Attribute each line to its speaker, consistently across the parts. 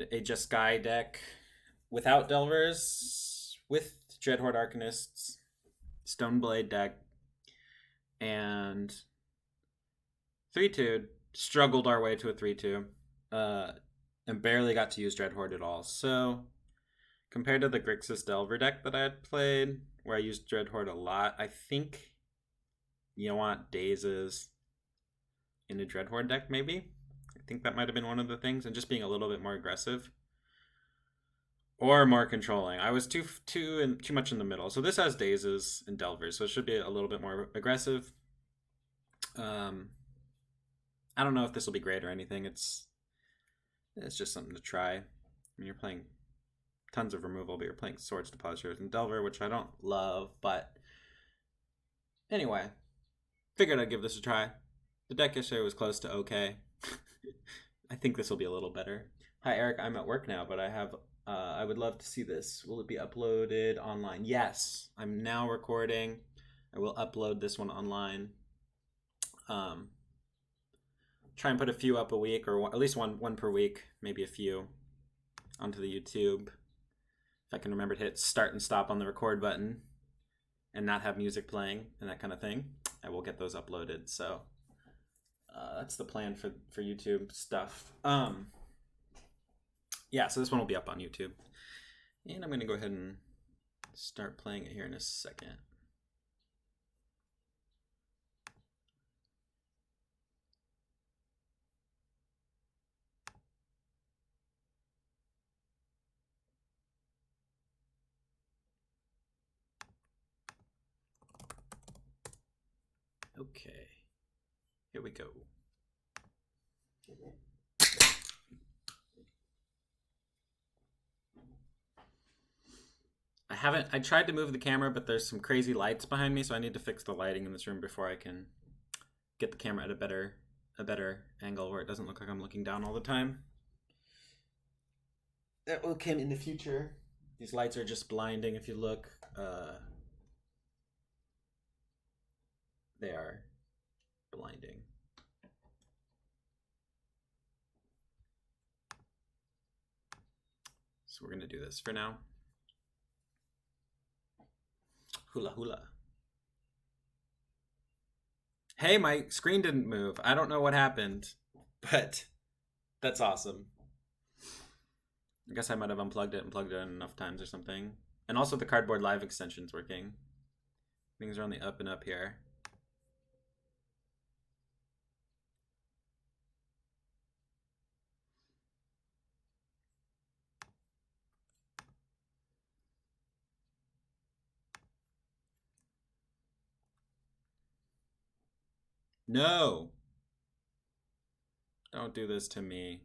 Speaker 1: a Jeskai deck without Delvers, with Dreadhorde Arcanists, Stoneblade deck, and 3-2. Struggled our way to a 3-2. And barely got to use Dreadhorde at all. So, compared to the Grixis Delver deck that I had played, where I used Dreadhorde a lot, I think you want Dazes in a Dreadhorde deck, maybe. I think that might have been one of the things, and just being a little bit more aggressive or more controlling. I was too much in the middle. So this has Dazes and Delvers, so it should be a little bit more aggressive. I don't know if this will be great or anything. It's just something to try. I mean, you're playing tons of removal, but you're playing Swords Depositors and Delver, which I don't love, but anyway, figured I'd give this a try. The deck yesterday was close to okay. I think this will be a little better. Hi, Eric. I'm at work now, but I would love to see this. Will it be uploaded online? Yes. I'm now recording. I will upload this one online. Try and put a few up a week, or at least one per week, maybe a few, onto the YouTube. If I can remember to hit start and stop on the record button and not have music playing and that kind of thing, I will get those uploaded. So that's the plan for YouTube stuff. Yeah, so this one will be up on YouTube. And I'm going to go ahead and start playing it here in a second. Okay, here we go. I tried to move the camera, but there's some crazy lights behind me, so I need to fix the lighting in this room before I can get the camera at a better angle where it doesn't look like I'm looking down all the time. That will come in the future. These lights are just blinding if you look. They are blinding. So we're going to do this for now. Hula hula. Hey, my screen didn't move. I don't know what happened, but that's awesome. I guess I might have unplugged it and plugged it in enough times or something. And also the Cardboard Live extension's working. Things are on the up and up here. No! Don't do this to me.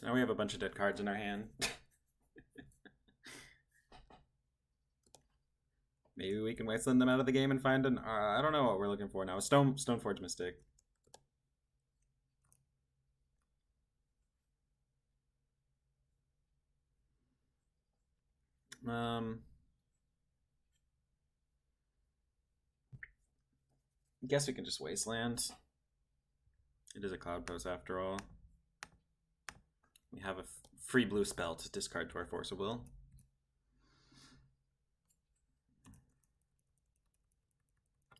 Speaker 1: Now we have a bunch of dead cards in our hand. Maybe we can wasteland them out of the game and find an... I don't know what we're looking for now. A Stoneforge Mystic. I guess we can just wasteland. It is a Cloud Post after all. We have a free blue spell to discard to our Force of Will.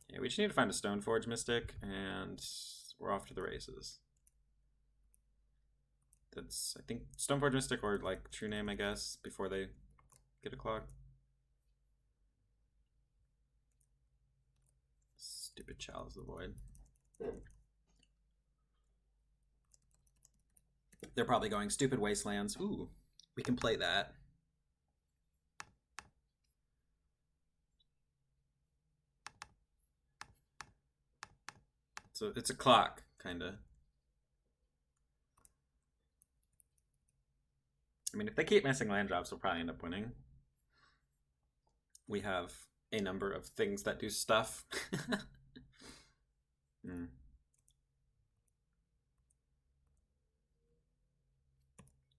Speaker 1: Yeah, we just need to find a Stoneforge Mystic, and we're off to the races. That's, I think, Stoneforge Mystic or like True Name, I guess, before they get a clock. Stupid Chalice of the Void. They're probably going stupid Wastelands. Ooh, we can play that. So it's a clock, kind of. I mean, if they keep missing land drops, we'll probably end up winning. We have a number of things that do stuff.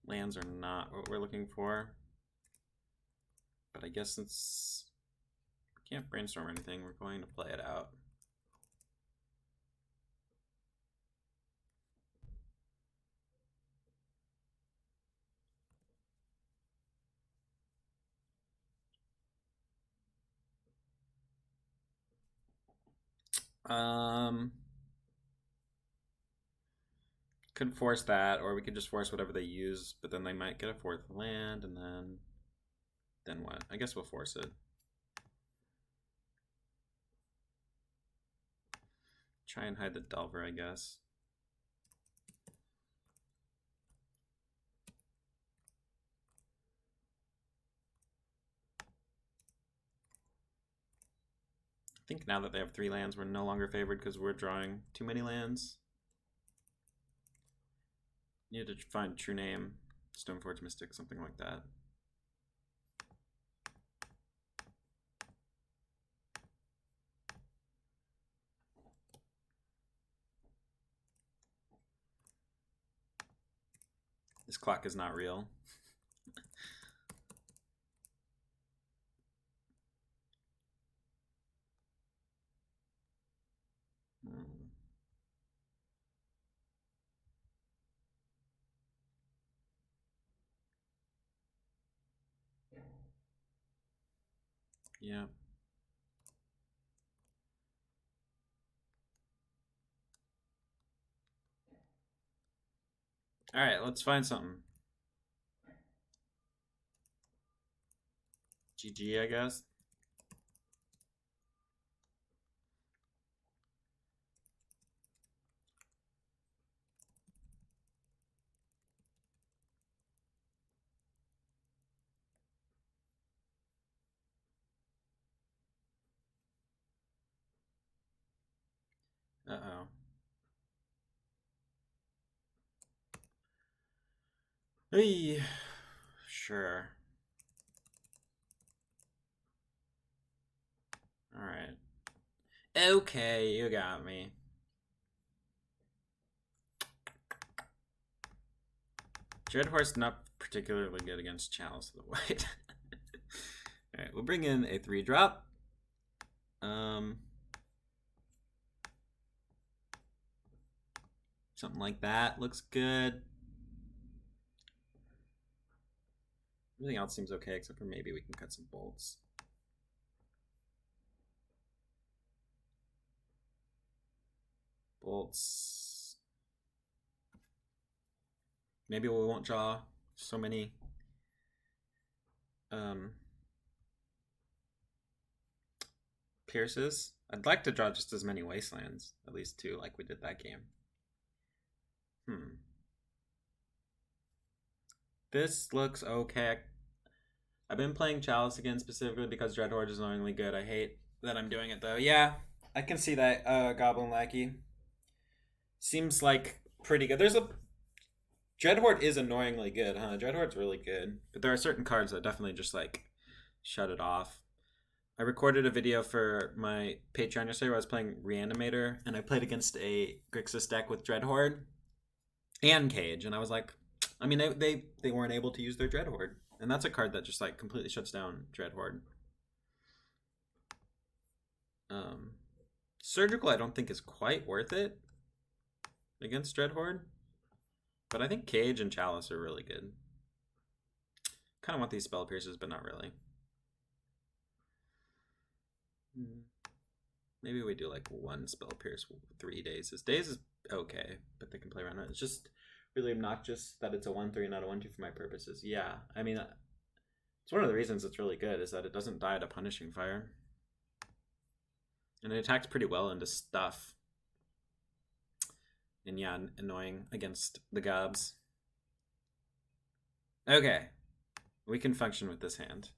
Speaker 1: Lands are not what we're looking for. But I guess since Can't brainstorm or anything. We're going to play it out. Could force that, or we could just force whatever they use, but then they might get a 4th land, and then what? I guess we'll force it. Try and hide the Delver, I guess. I think now that they have 3 lands, we're no longer favored because we're drawing too many lands. Need to find True Name, Stoneforge Mystic, something like that. This clock is not real. Yeah. All right, let's find something. GG, I guess. Uh-oh. Hey, sure. All right. Okay, you got me. Dreadhorde's not particularly good against Chalice of the White. All right, we'll bring in a 3-drop. Something like that looks good. Everything else seems okay, except for maybe we can cut some bolts. Bolts. Maybe we won't draw so many pierces. I'd like to draw just as many wastelands, at least 2, like we did that game. This looks okay. I've been playing Chalice again specifically because Dreadhorde is annoyingly good. I hate that I'm doing it though. Yeah, I can see that. Goblin Lackey seems like pretty good. There's a Dreadhorde is annoyingly good, huh? Dreadhorde's really good, but there are certain cards that definitely just like shut it off. I recorded a video for my Patreon yesterday where I was playing Reanimator, and I played against a Grixis deck with Dreadhorde and Cage, and I was like, I mean, they weren't able to use their Dreadhorde, and that's a card that just like completely shuts down Dreadhorde. Surgical, I don't think is quite worth it against Dreadhorde, but I think Cage and Chalice are really good. Kind of want these Spell Pierces, but not really. Maybe we do like 1 Spell Pierce 3 days. Days is okay, but they can play around it. It's just really obnoxious that it's a 1/3, not a 1/2 for my purposes. Yeah, I mean, it's one of the reasons it's really good is that it doesn't die to Punishing Fire. And it attacks pretty well into stuff. And yeah, annoying against the gobs. Okay, we can function with this hand.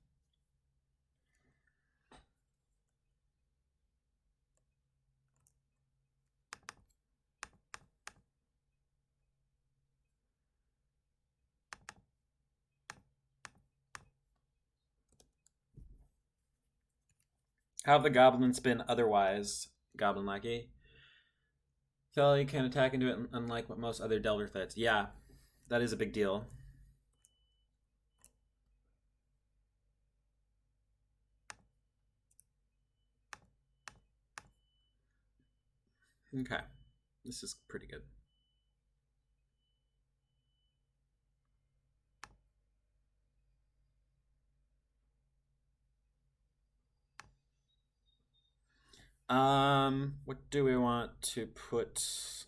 Speaker 1: How have the goblins been otherwise, Goblin Lackey? Kelly can attack into it, unlike what most other Delver threats. Yeah, that is a big deal. Okay. This is pretty good. What do we want to put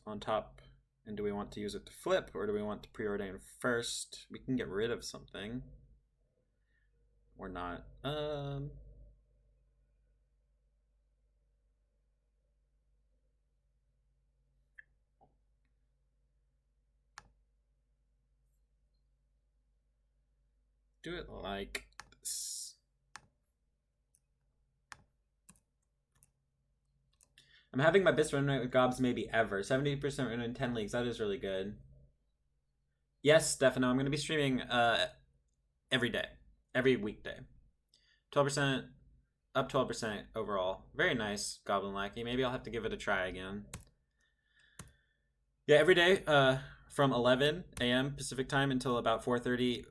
Speaker 1: on top? And do we want to use it to flip, or do we want to preordain first? We can get rid of something. Or not. Do it like this. I'm having my best run rate with gobs maybe ever. 70% run in 10 leagues. That is really good. Yes, Stefano, I'm going to be streaming every day. Every weekday. 12%, up 12% overall. Very nice, Goblin Lackey. Maybe I'll have to give it a try again. Yeah, every day from 11 a.m. Pacific time until about 4:30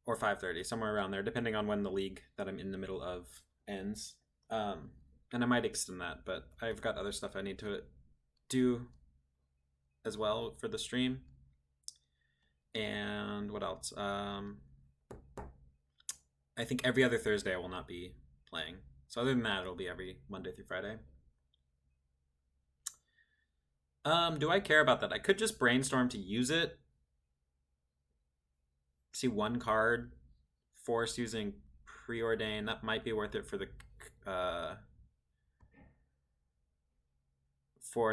Speaker 1: or 5:30, somewhere around there, depending on when the league that I'm in the middle of ends. And I might extend that, but I've got other stuff I need to do as well for the stream. And what else? I think every other Thursday I will not be playing. So other than that, it'll be every Monday through Friday. Do I care about that? I could just brainstorm to use it. See one card, force using preordain. That might be worth it for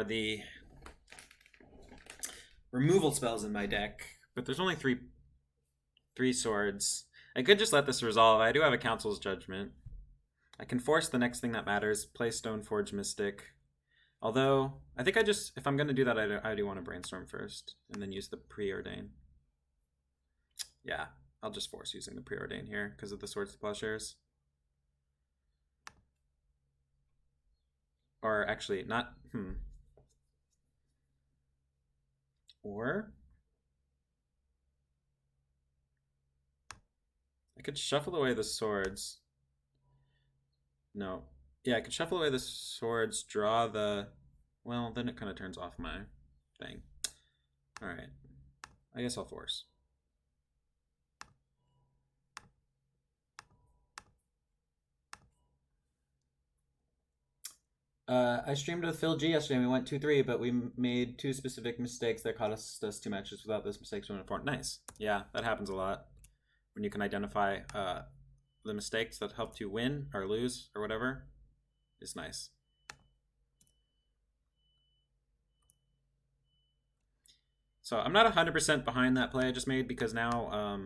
Speaker 1: the removal spells in my deck. But there's only three swords. I could just let this resolve. I do have a Council's Judgment. I can force the next thing that matters. Play Stoneforge Mystic. Although, I think if I'm going to do that, I do want to brainstorm first. And then use the preordain. Yeah, I'll just force using the preordain here because of the Swords to Plowshares. Or actually, not, Or I could shuffle away the swords. No. Yeah, I could shuffle away the swords, draw the... Well, then it kind of turns off my thing. Alright. I guess I'll force. I streamed with Phil G yesterday and we went 2-3, but we made 2 specific mistakes that cost us 2 matches. Without those mistakes, we went 4. Nice. Yeah, that happens a lot. When you can identify the mistakes that helped you win or lose or whatever, is nice. So I'm not 100% behind that play I just made because now I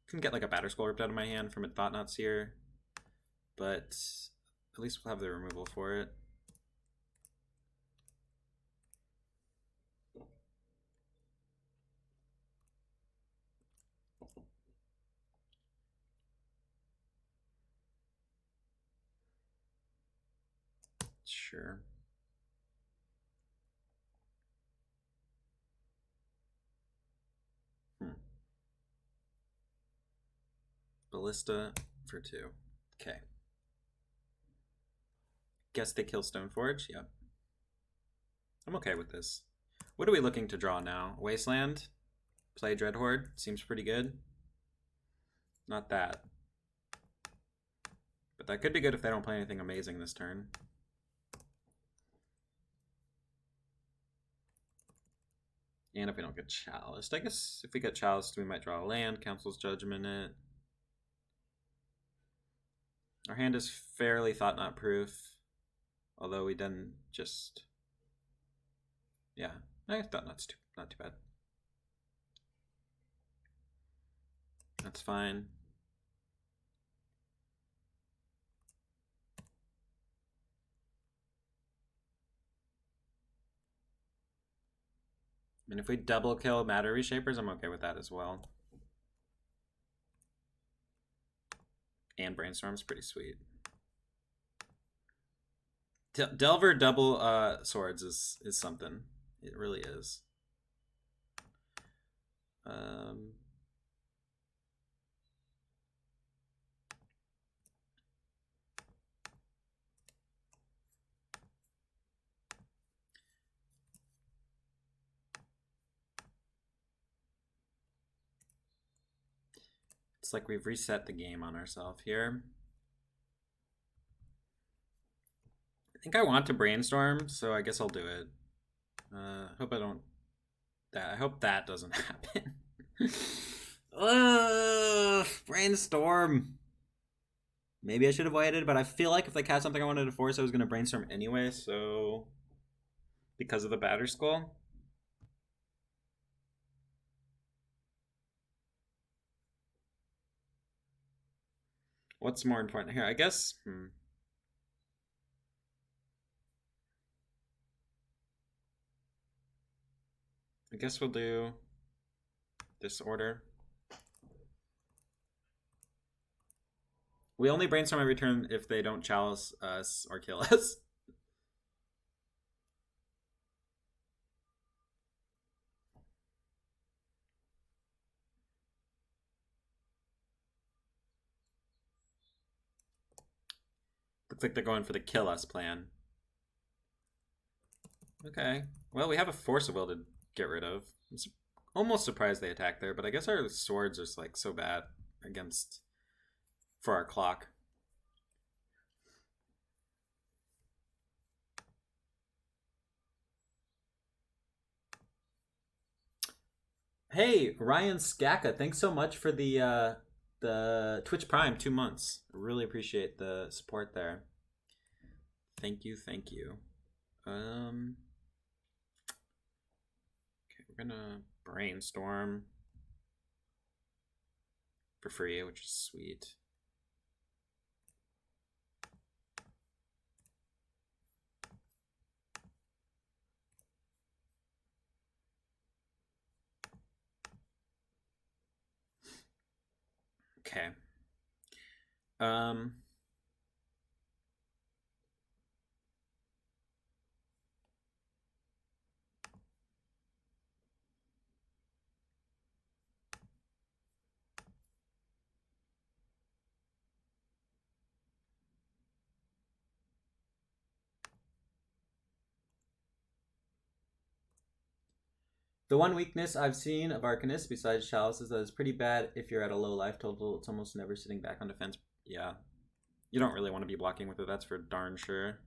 Speaker 1: can get like a Batter Skull ripped out of my hand from a Thought-Knot Seer. But at least we'll have the removal for it. Sure. Ballista for 2. Okay. Guess they kill Stoneforge. Yep. I'm okay with this. What are we looking to draw now? Wasteland? Play Dreadhorde? Seems pretty good. Not that. But that could be good if they don't play anything amazing this turn. And if we don't get Chaliced. I guess if we get Chaliced, we might draw a land, Council's Judgment it. Our hand is fairly Thought-Knot proof. Although we didn't just... Yeah, I thought not too bad. That's fine. And if we double kill Matter Reshapers, I'm okay with that as well. And Brainstorm's pretty sweet. Delver double swords is something. It really is. It's like we've reset the game on ourselves here. I think I want to brainstorm, so I guess I'll do it. Hope I don't. I hope that doesn't happen. Brainstorm. Maybe I should have waited, but I feel like if they cast something I wanted to force, I was going to brainstorm anyway, so... Because of the Batter Skull. What's more important here? I guess... I guess we'll do this order. We only brainstorm every turn if they don't chalice us or kill us. Looks like they're going for the kill us plan. Okay. Well, we have a Force of Will to get rid of. I'm almost surprised they attacked there, but I guess our swords are like so bad against... for our clock. Hey, Ryan Skaka, thanks so much for the Twitch Prime 2 months. I really appreciate the support there. Thank you, thank you. Okay, we're gonna brainstorm for free, which is sweet. Okay. The one weakness I've seen of Arcanist, besides Chalice, is that it's pretty bad if you're at a low life total. It's almost never sitting back on defense. Yeah. You don't really want to be blocking with it, that's for darn sure.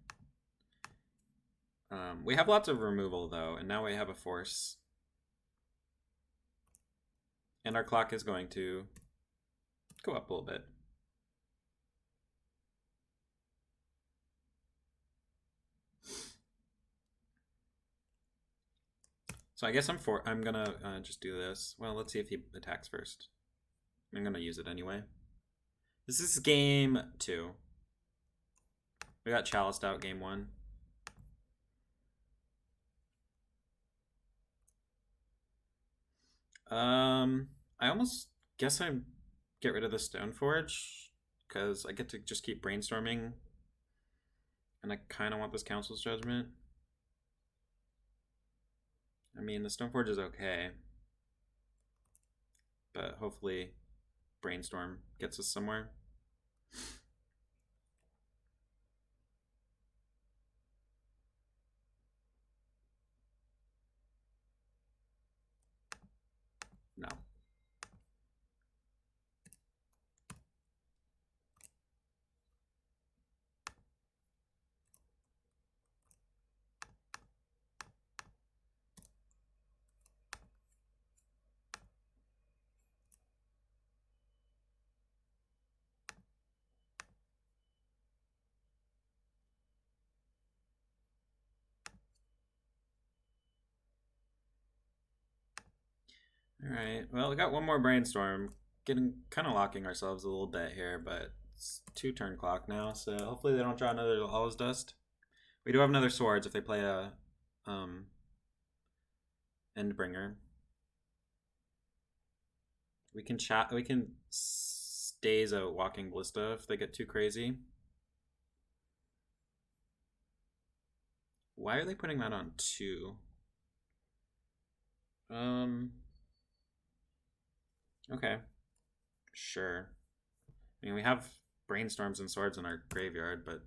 Speaker 1: We have lots of removal, though, and now we have a force. And our clock is going to go up a little bit. So I guess I'm gonna just do this. Well, let's see if he attacks first. I'm gonna use it anyway. This is game 2. We got chaliced out game 1. I almost guess I get rid of the Stoneforge because I get to just keep brainstorming, and I kind of want this Council's Judgment. I mean, the Stoneforge is okay, but hopefully Brainstorm gets us somewhere. No. All right. Well, we got one more brainstorm. Getting kind of locking ourselves a little bit here, but it's 2 turn clock now, so hopefully they don't draw another All's Dust. We do have another swords if they play a Endbringer. We can chat. We can stays out Walking Ballista if they get too crazy. Why are they putting that on 2? Okay. Sure. I mean, we have brainstorms and swords in our graveyard, but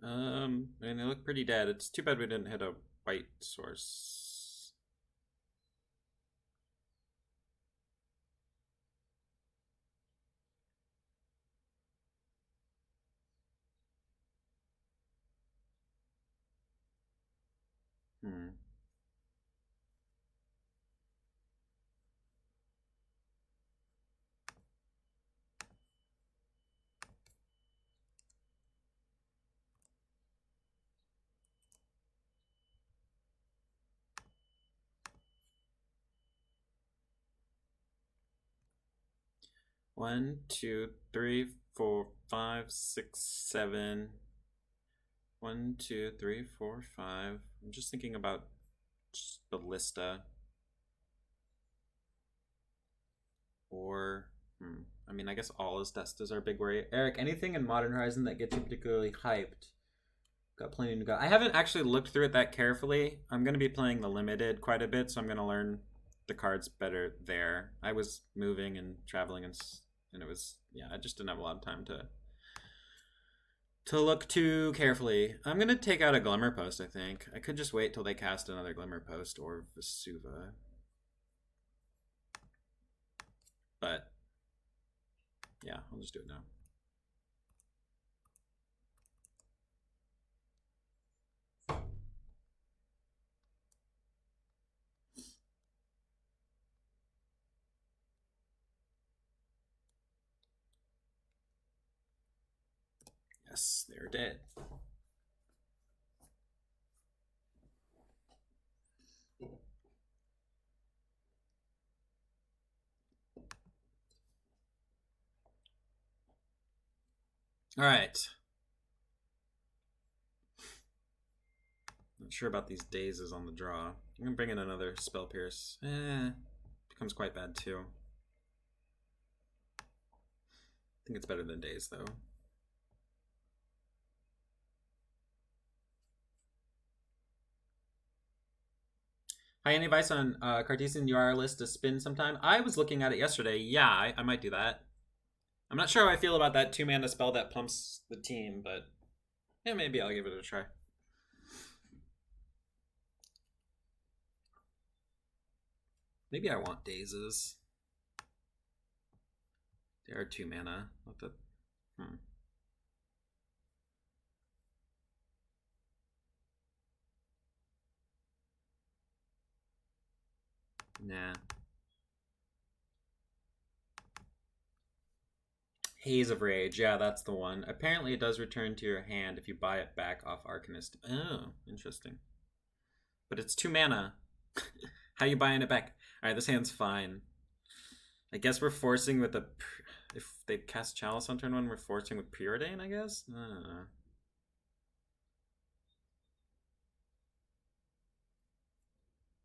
Speaker 1: And they look pretty dead. It's too bad we didn't hit a white source. Hmm. One, two, three, four, five, six, seven. 1, 2, 3, 4, 5. I'm just thinking about just the Lista. Or, I mean, I guess all his Destas are a big worry. Eric, anything in Modern Horizon that gets you particularly hyped? Got plenty to go. I haven't actually looked through it that carefully. I'm going to be playing the Limited quite a bit, so I'm going to learn the cards better there. I was moving and traveling, and it was, yeah, I just didn't have a lot of time to look too carefully. I'm going to take out a Glimmer Post, I think. I could just wait till they cast another Glimmer Post or Vesuva. But, yeah, I'll just do it now. Yes, they're dead. All right. Not sure about these dazes on the draw. I'm gonna bring in another Spell Pierce. Becomes quite bad too. I think it's better than Daze though. Hi, any advice on Cartesian UR list to spin sometime? I was looking at it yesterday. Yeah, I might do that. I'm not sure how I feel about that 2-mana spell that pumps the team, but yeah, maybe I'll give it a try. Maybe I want Dazes. They are 2 mana. What the? Nah. Haze of Rage. Yeah, that's the one. Apparently it does return to your hand if you buy it back off Arcanist. Oh, interesting. But it's 2 mana. How you buying it back? Alright, this hand's fine. I guess we're forcing with the... If they cast Chalice on turn 1, we're forcing with Preordain, I guess? I don't know.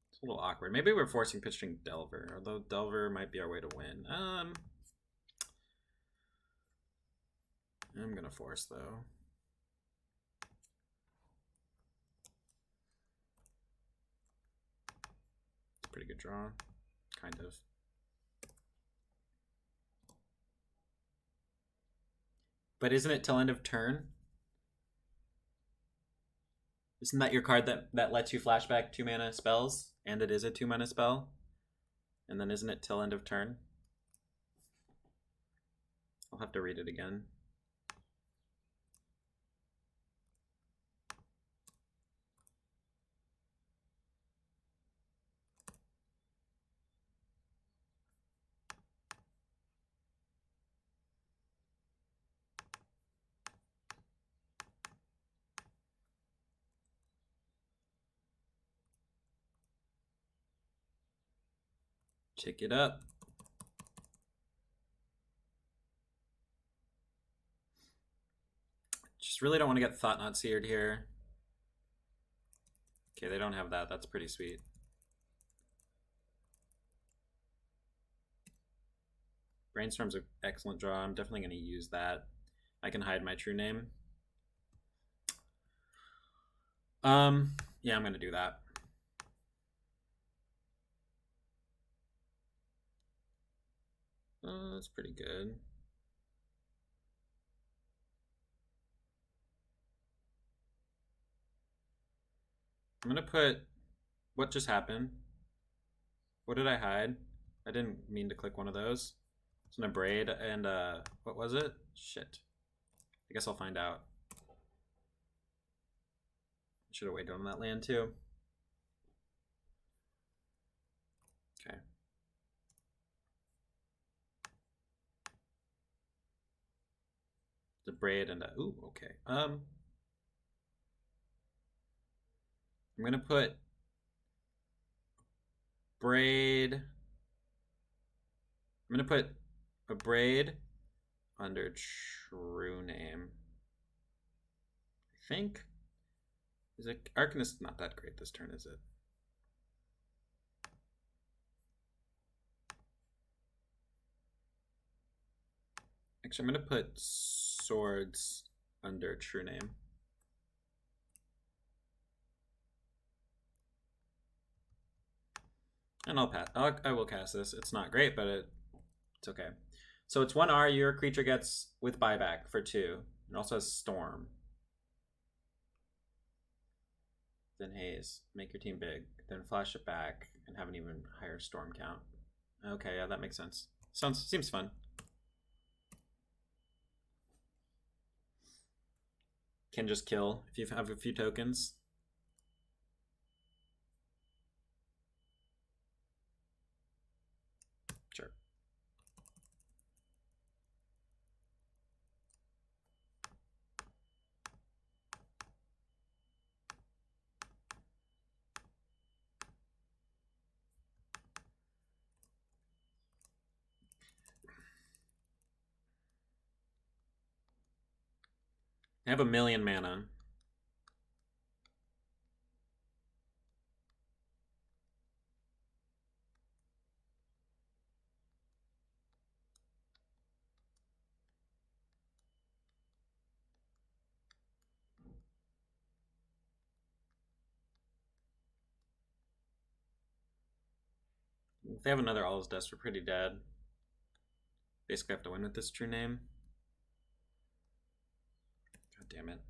Speaker 1: It's a little awkward. Maybe we're forcing pitching Delver, although Delver might be our way to win. I'm gonna force, though. It's a pretty good draw. Kind of. But isn't it till end of turn? Isn't that your card that lets you flashback 2 mana spells? And it is a 2 mana spell? And then isn't it till end of turn? I'll have to read it again. Check it up. Just really don't want to get Thought Not Seared here. Okay, they don't have that. That's pretty sweet. Brainstorm's an excellent draw. I'm definitely going to use that. I can hide my true name. Yeah, I'm going to do that. That's pretty good. I'm gonna put... What just happened? What did I hide? I didn't mean to click one of those. It's an braid and what was it? Shit. I guess I'll find out. Should have waited on that land too. Okay. The braid and ooh, okay. I'm gonna put braid. I'm gonna put a braid under true name. I think. Is it Arcanist? Not that great this turn, is it? Actually, I'm gonna put swords under true name. And I'll pass. I will cast this. It's not great, but it's okay. So it's 1R. Your creature gets with buyback for 2. It also has Storm. Then Haze. Make your team big. Then flash it back and have an even higher Storm count. Okay, yeah, that makes sense. Seems fun. Can just kill if you have a few tokens. Sure. I have 1,000,000 mana. If they have another All's Dust, we're pretty dead. Basically have to win with this true name. God damn it.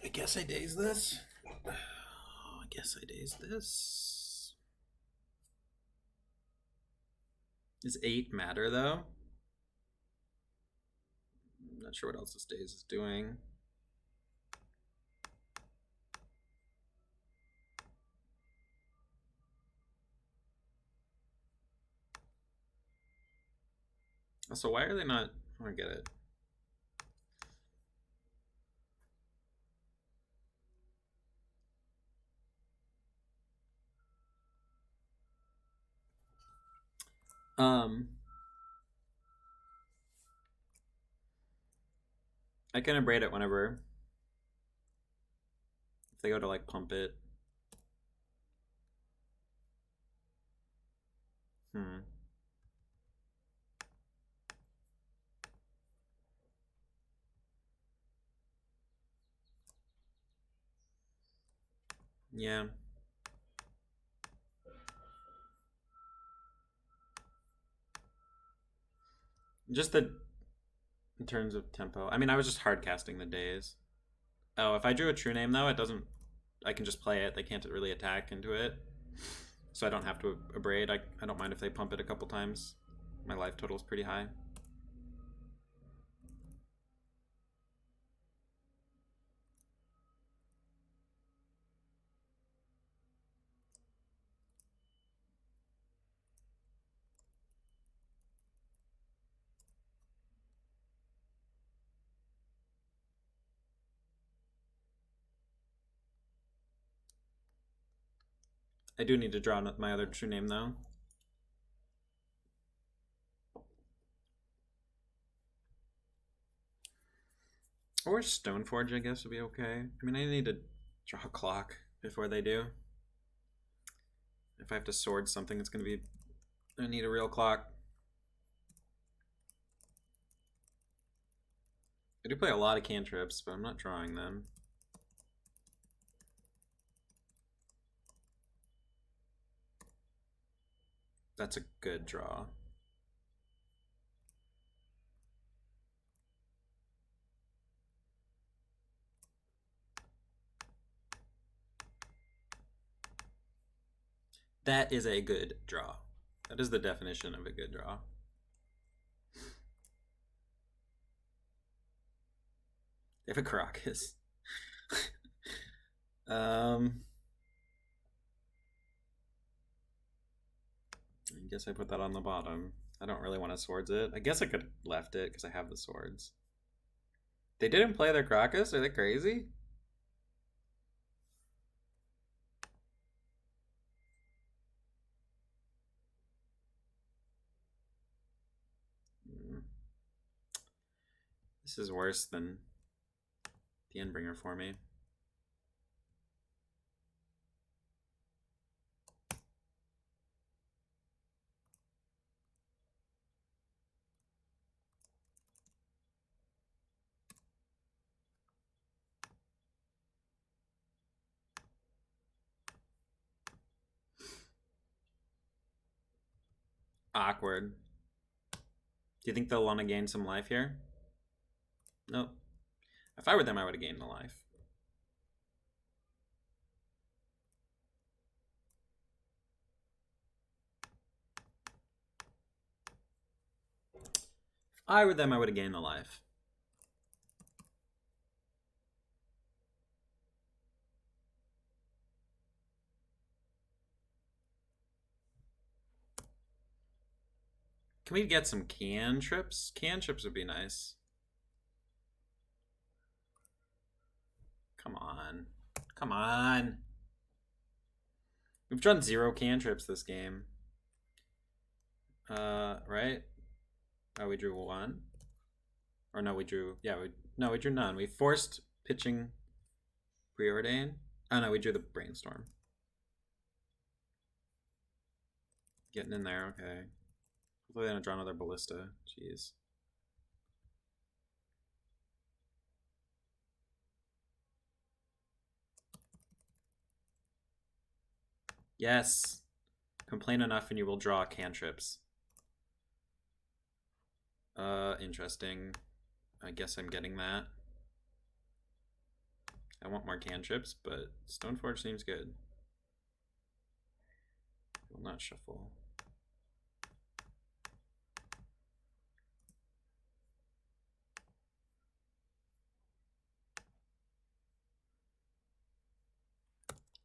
Speaker 1: I guess I daze this. I guess I daze this. Does 8 matter though? I'm not sure what else this daze is doing. Also, why are they not? I don't get it. I can abrade it whenever. If they go to like pump it. Yeah. Just the in terms of tempo. I mean, I was just hard casting the days. Oh, if I drew a true name though, it doesn't. I can just play it. They can't really attack into it, so I don't have to abrade. I don't mind if they pump it a couple times. My life total is pretty high. I do need to draw my other true name though. Force Stoneforge, I guess, would be okay. I mean, I need to draw a clock before they do. If I have to sword something, it's going to be... I need a real clock. I do play a lot of cantrips, but I'm not drawing them. That's a good draw. That is a good draw. That is the definition of a good draw. They have a Caracas. I guess I put that on the bottom. I don't really want to swords it. I guess I could have left it because I have the swords. They didn't play their Caracas? Are they crazy? This is worse than the Endbringer for me. Awkward. Do you think they'll want to gain some life here? Nope. If I were them, I would have gained the life. If I were them, I would have gained the life. Can we get some cantrips? Cantrips would be nice. Come on. Come on. We've drawn 0 cantrips this game. Right? Oh, we drew 1. Or no, we drew... Yeah, we drew none. We forced pitching Preordain. Oh, no, we drew the Brainstorm. Getting in there, okay. Hopefully they don't draw another Ballista. Jeez. Yes. Complain enough and you will draw cantrips. Interesting. I guess I'm getting that. I want more cantrips, but Stoneforge seems good. Will not shuffle.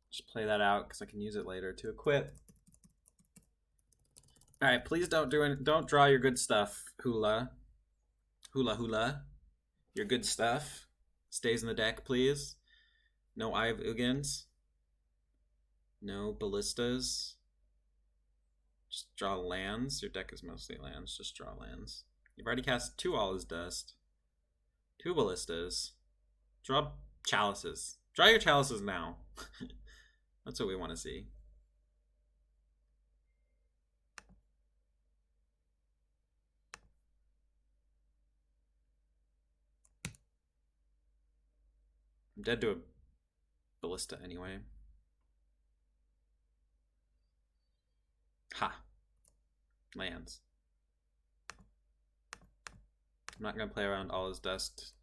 Speaker 1: Just play that out because I can use it later to equip. All right, please don't draw your good stuff, Hula. Hula. Your good stuff stays in the deck, please. No Eye of Ugins. No Ballistas. Just draw lands. Your deck is mostly lands. Just draw lands. You've already cast 2 All Is Dust. 2 Ballistas. Draw Chalices. Draw your Chalices now. That's what we want to see. I'm dead to a Ballista anyway. Ha. Lands. I'm not going to play around All His Dust.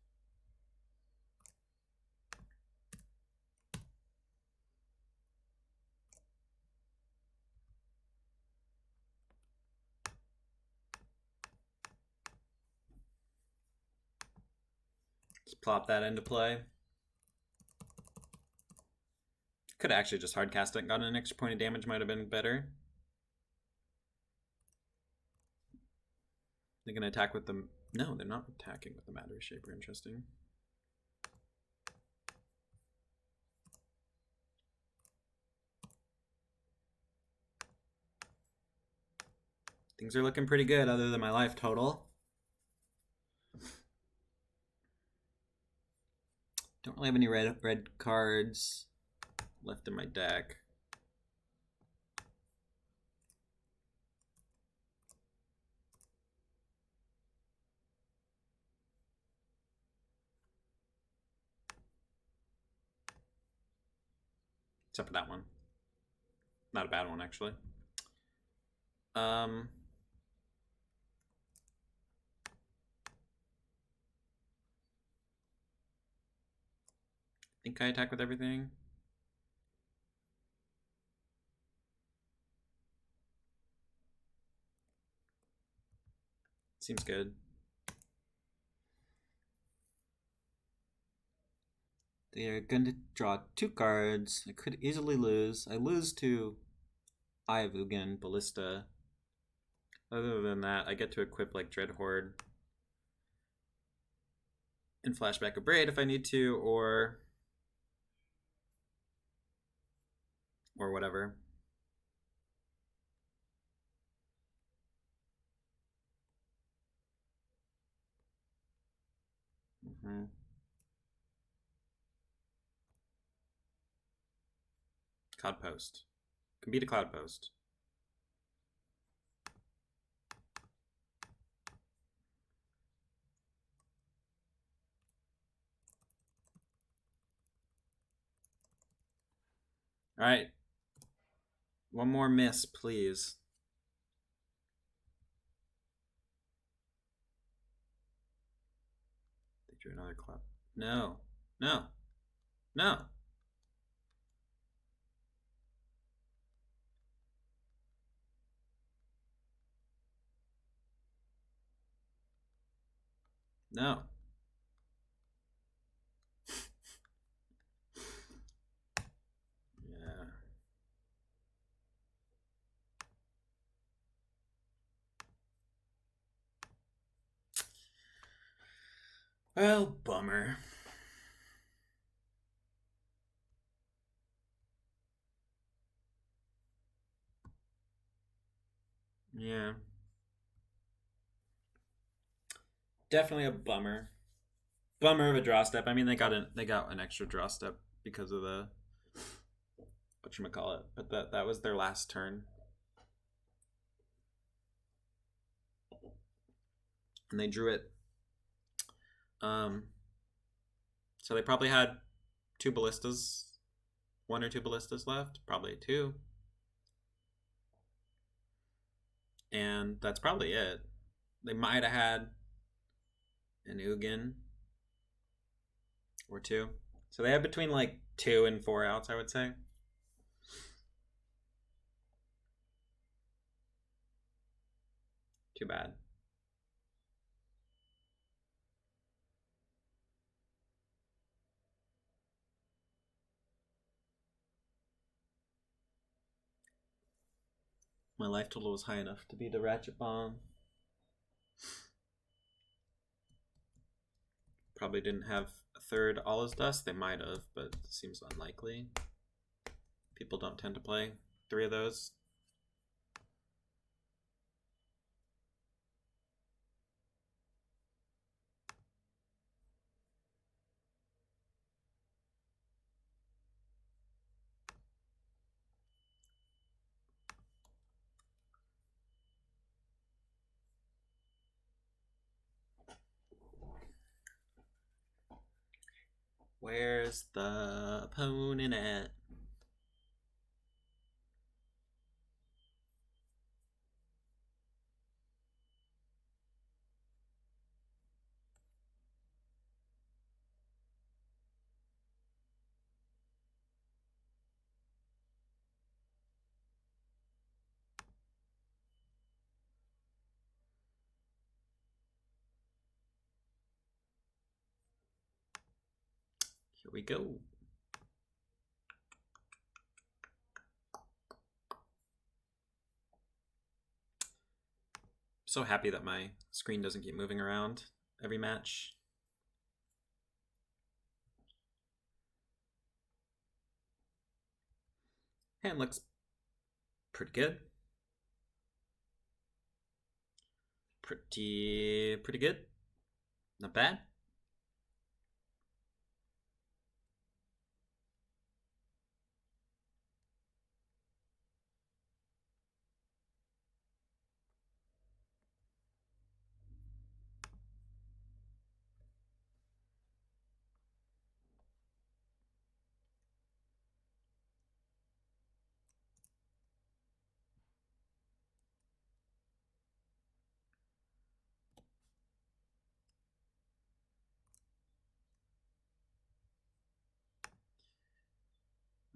Speaker 1: Just plop that into play. Could actually just hard cast it and gotten an extra point of damage, might have been better. They're going to attack with them. No, they're not attacking with the Matter Shaper. Interesting. Things are looking pretty good other than my life total. Don't really have any red cards left in my deck. Except for that one. Not a bad one, actually. I think I attack with everything. Seems good. They are going to draw 2 cards. I could easily lose. I lose to Eye of Ewlandon, Ballista. Other than that, I get to equip like Dreadhorde and flashback a Braid if I need to, or whatever. Cloud Post. Can beat a Cloud Post. All right. One more miss, please. They drew another Cloud. No. No. No. No. Yeah. Well, bummer. Yeah. Definitely a bummer. Bummer of a draw step. I mean, they got an extra draw step because of the whatchamacallit, but that was their last turn. And they drew it. So they probably had 2 ballistas, 1 or 2 ballistas left, probably 2. And that's probably it. They might have had an Ugin or 2. So they have between like 2 and 4 outs, I would say. Too bad. My life total was high enough to beat a Ratchet Bomb. Probably didn't have a 3rd All Is Dust. They might have, but it seems unlikely. People don't tend to play 3 of those. Where's the opponent at? Here we go. So happy that my screen doesn't keep moving around every match. Hand looks pretty good. Pretty good. Not bad.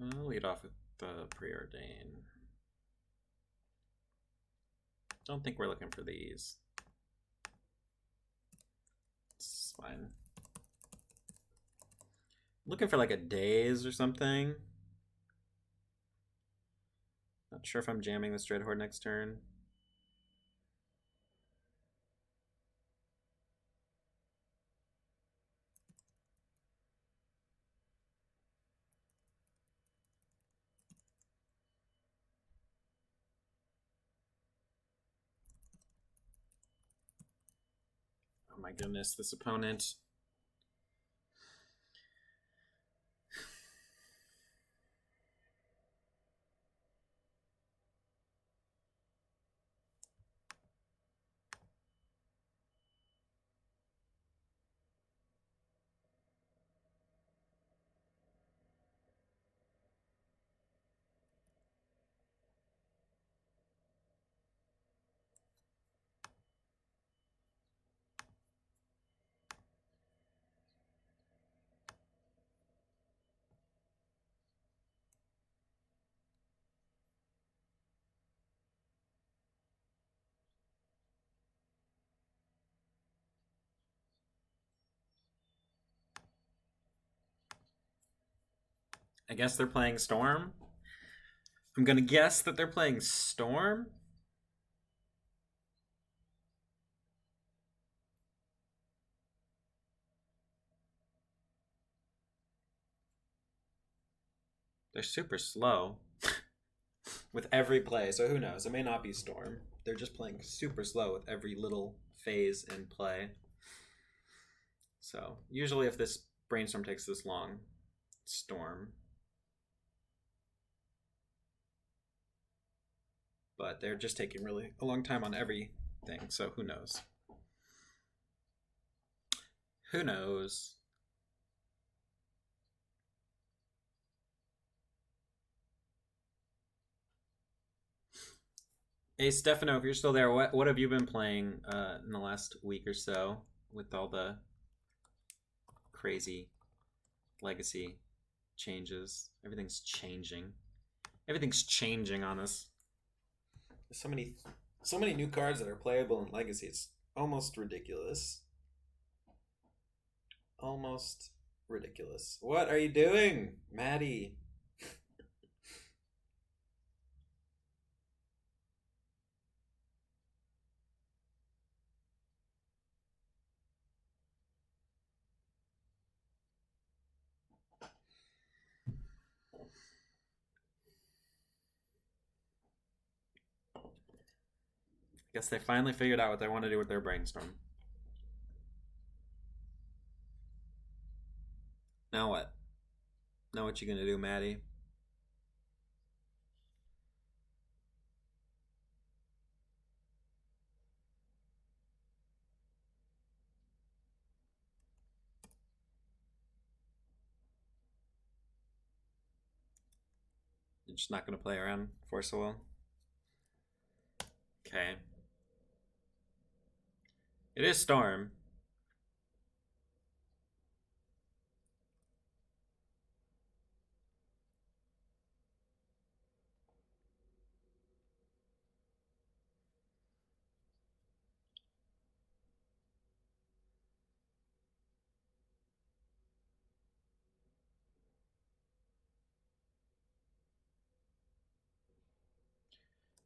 Speaker 1: I'll lead off with the Preordain. Don't think we're looking for these. It's fine. Looking for like a Daze or something. Not sure if I'm jamming this Dreadhorde next turn. Oh my goodness, this opponent. I guess they're playing Storm. I'm gonna guess that they're playing Storm. They're super slow with every play, so who knows? It may not be Storm. They're just playing super slow with every little phase in play. So usually if this brainstorm takes this long, Storm. But they're just taking really a long time on everything, so who knows? Who knows? Hey Stefano, if you're still there, what have you been playing in the last week or so with all the crazy legacy changes? Everything's changing. Everything's changing on us. There's so many new cards that are playable in legacy. It's almost ridiculous. Almost ridiculous. What are you doing, Maddie? Guess they finally figured out what they want to do with their brainstorm. Now what? Now what you gonna do, Maddie? You're just not gonna play around Force of Will? Okay. It is Storm.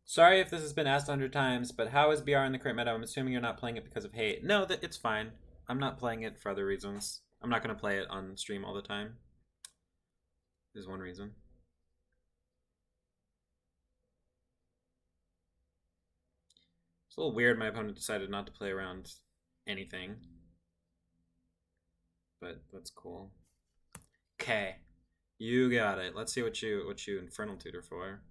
Speaker 1: Sorry if this has been asked 100 times, but how is BR in the current meta? I'm assuming you're not playing it because of hate. No, it's fine. I'm not playing it for other reasons. I'm not going to play it on stream all the time. There's one reason. It's a little weird my opponent decided not to play around anything. But that's cool. Okay. You got it. Let's see what you Infernal Tutor for.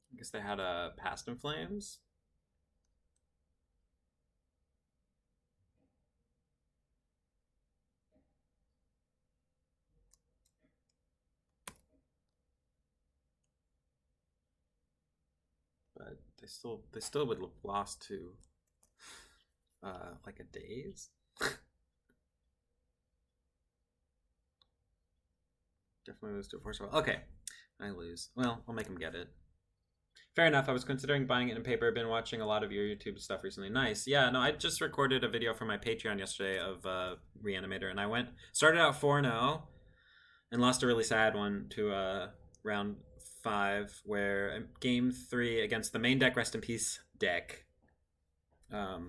Speaker 1: I guess they had a Past in Flames. they still would have lost to like a daze. Definitely lose to a force. Okay, I lose. Well, I'll make him get it. Fair enough. I was considering buying it in paper. I've been watching a lot of your YouTube stuff recently. Nice. Yeah, no, I just recorded a video for my Patreon yesterday of Reanimator, and I started out 4-0 and lost a really sad one to round 5, where game 3 against the main deck, rest in peace deck. My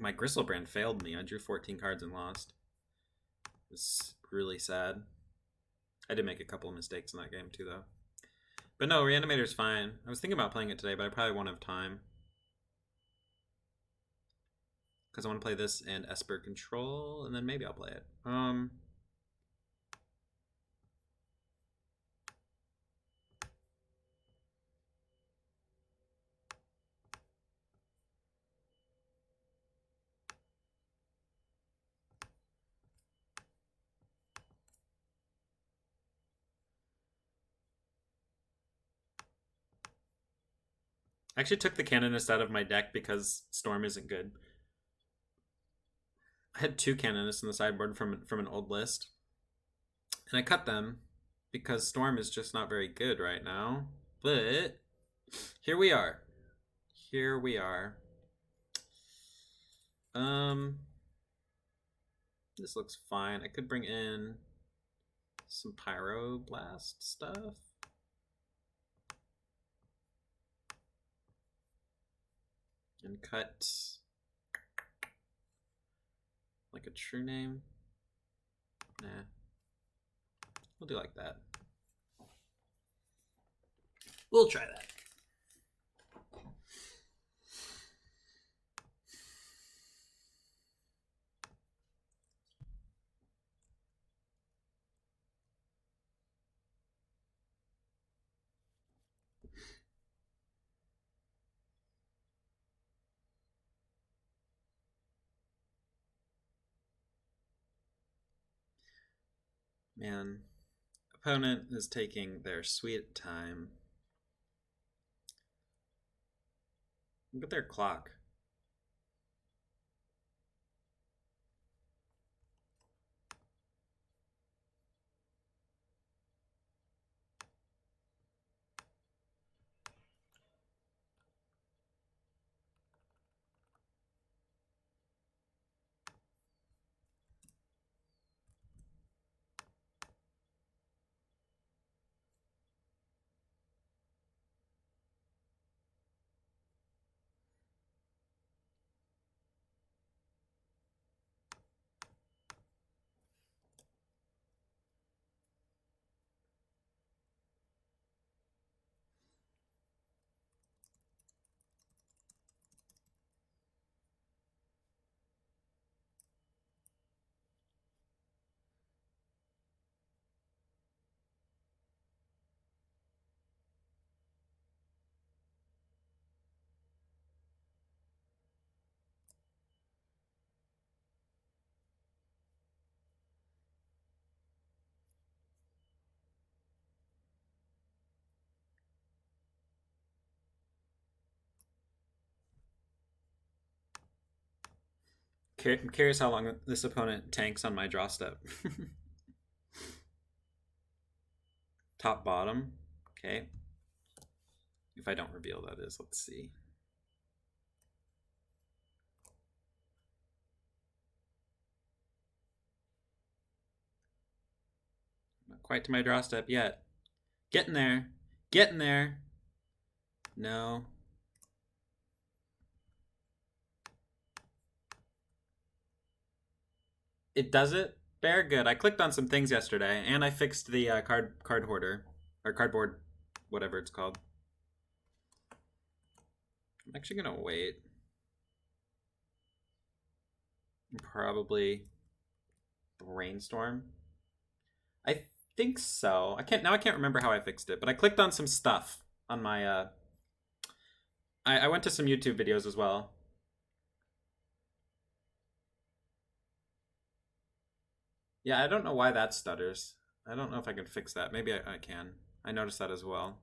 Speaker 1: Gristlebrand failed me. I drew 14 cards and lost. It was really sad. I did make a couple of mistakes in that game too, though. But no, Reanimator's fine. I was thinking about playing it today, but I probably won't have time. Because I want to play this and Esper Control, and then maybe I'll play it. I actually took the Canonist out of my deck because Storm isn't good. I had 2 Canonists in the sideboard from an old list. And I cut them because Storm is just not very good right now. But here we are. Here we are. This looks fine. I could bring in some Pyroblast stuff. And cut like a true name. Nah. We'll do like that. We'll try that. Man, opponent is taking their sweet time. Look at their clock. I'm curious how long this opponent tanks on my draw step. Top, bottom. Okay. If I don't reveal, that is. Let's see. Not quite to my draw step yet. Getting there. Getting there. No. It does it? Very good. I clicked on some things yesterday, and I fixed the card hoarder. Or cardboard, whatever it's called. I'm actually going to wait. Probably Brainstorm. I think so. I can't remember how I fixed it, but I clicked on some stuff on my I went to some YouTube videos as well. Yeah, I don't know why that stutters. I don't know if I can fix that. Maybe I can. I noticed that as well.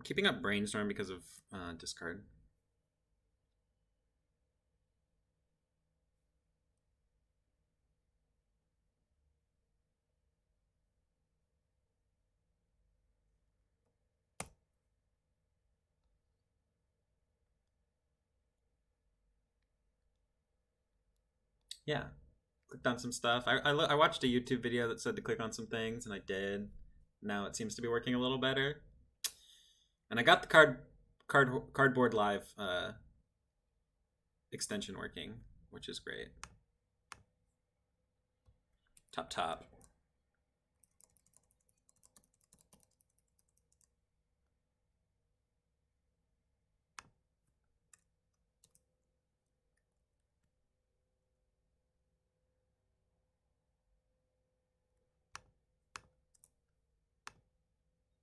Speaker 1: I'm keeping up Brainstorm because of discard. Yeah, clicked on some stuff. I watched a YouTube video that said to click on some things, and I did. Now it seems to be working a little better. And I got the cardboard live extension working, which is great. Top.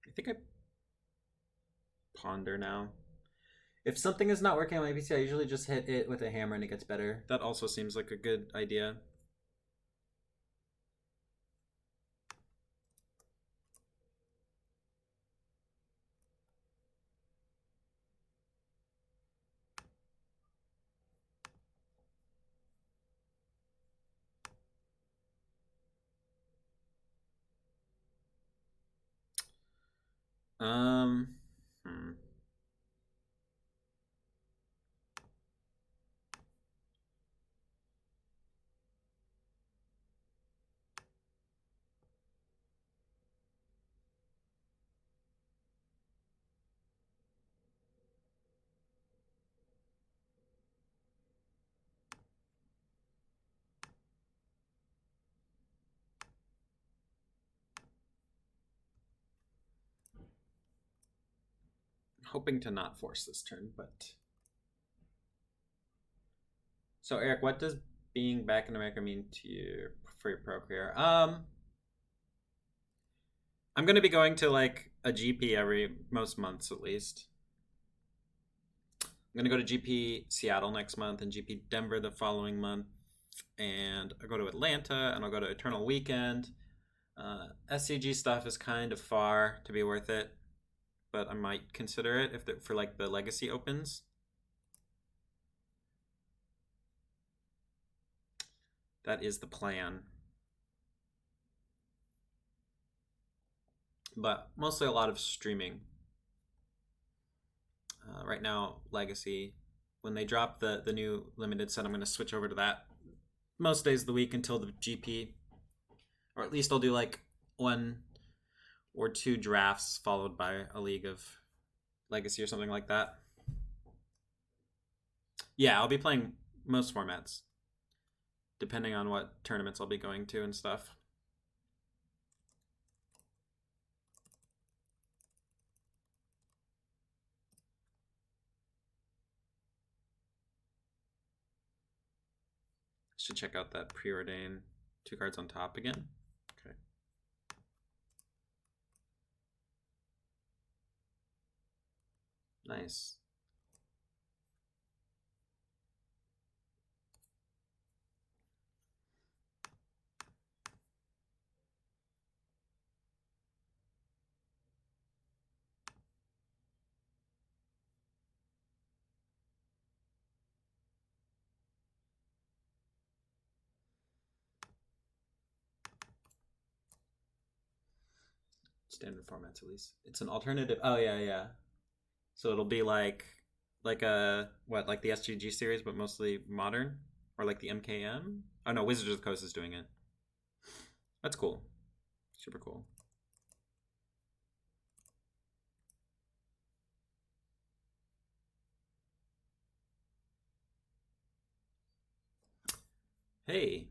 Speaker 1: I think I ponder now. If something is not working on my PC, I usually just hit it with a hammer and it gets better. That also seems like a good idea. Hmm. Hoping to not force this turn, but... So, Eric, what does being back in America mean to you for your pro career? I'm going to be going to, like, a GP most months, at least. I'm going to go to GP Seattle next month and GP Denver the following month. And I'll go to Atlanta, and I'll go to Eternal Weekend. SCG stuff is kind of far to be worth it, but I might consider it for like the Legacy opens. That is the plan. But mostly a lot of streaming. Right now, Legacy. When they drop the new limited set, I'm going to switch over to that most days of the week until the GP. Or at least I'll do like 1 or 2 drafts followed by a league of Legacy or something like that. Yeah, I'll be playing most formats, depending on what tournaments I'll be going to and stuff. Should check out that preordain 2 cards on top again. Okay. Nice. Standard formats, at least. It's an alternative. Oh yeah. So it'll be like a like the SGG series, but mostly modern, or like the MKM. Oh no, Wizards of the Coast is doing it. That's cool. Super cool. Hey,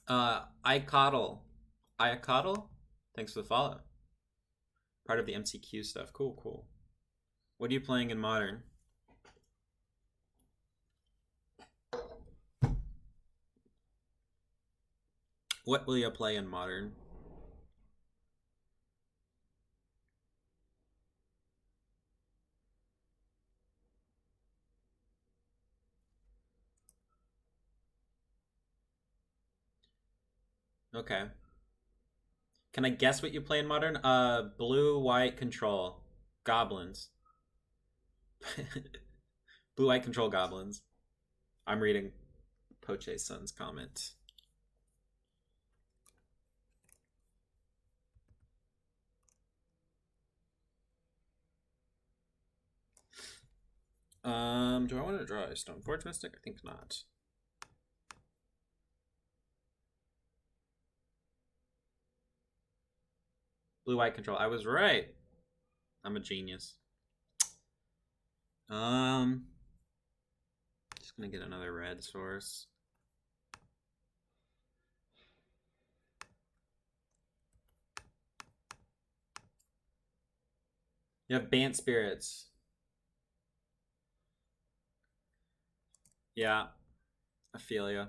Speaker 1: iCoddle. Thanks for the follow. Part of the MCQ stuff. Cool. What are you playing in Modern? What will you play in Modern? Okay. Can I guess what you play in Modern? Blue, white, control. Goblins. Blue-white control goblins. I'm reading Poche's son's comment. Do I want to draw a Stoneforge Mystic? I think not. Blue-white control. I was right. I'm a genius. Just gonna get another red source. You have Bant Spirits. Yeah, I feel ya.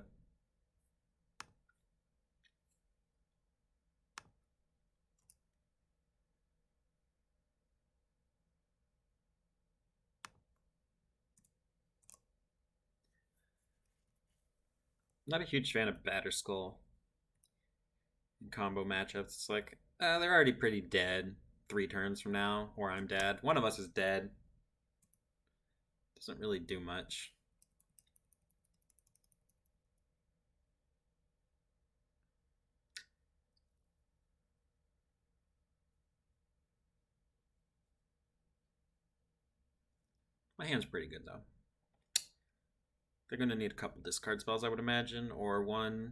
Speaker 1: Not a huge fan of Batterskull in combo matchups. It's like, they're already pretty dead 3 turns from now, or I'm dead. One of us is dead. Doesn't really do much. My hand's pretty good, though. They're going to need a couple discard spells, I would imagine, or one,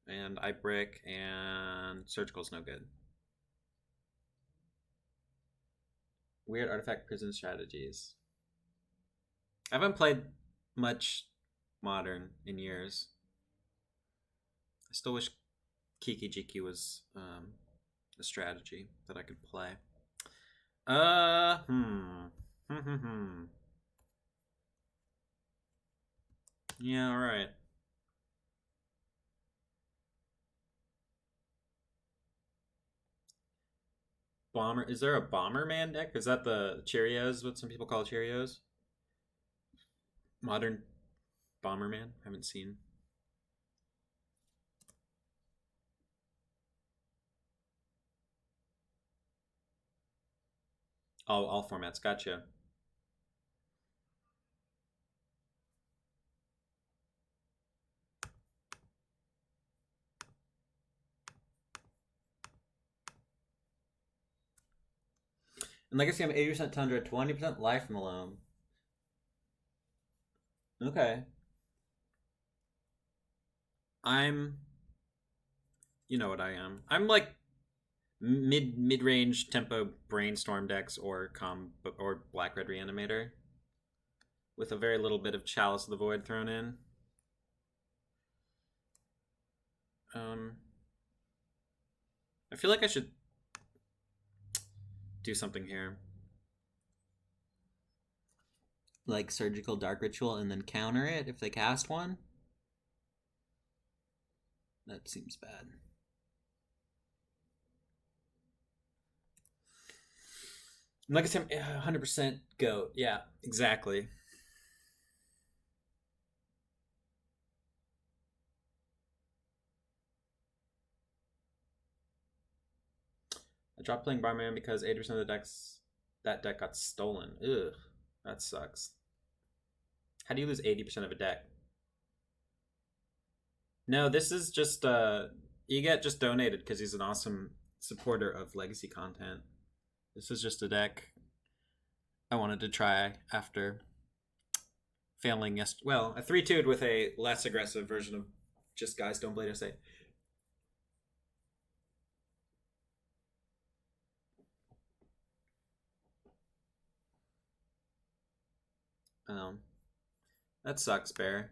Speaker 1: and I brick, and Surgical's no good. Weird artifact prison strategies. I haven't played much Modern in years. I still wish Kiki Jiki was a strategy that I could play. Yeah, alright. Bomber. Is there a Bomberman deck? Is that the Cheerios, what some people call Cheerios? Modern Bomberman? Haven't seen. Oh, all formats. Gotcha. And Legacy, I'm 80% Tundra, 20% Life from the Loam. Okay. You know what I am. I'm like mid-range tempo brainstorm decks or Black Red Reanimator with a very little bit of Chalice of the Void thrown in. I feel like I should do something here. Like Surgical Dark Ritual and then counter it if they cast one. That seems bad. Like I said, 100% goat. Yeah, exactly. I dropped playing Barman because 80% of that deck got stolen. Ugh, that sucks. How do you lose 80% of a deck? No, this is just Eget just donated because he's an awesome supporter of Legacy content. This is just a deck I wanted to try after failing yesterday. Well, I 3-2'd with a less aggressive version of just guys don't blade us. That sucks, Bear.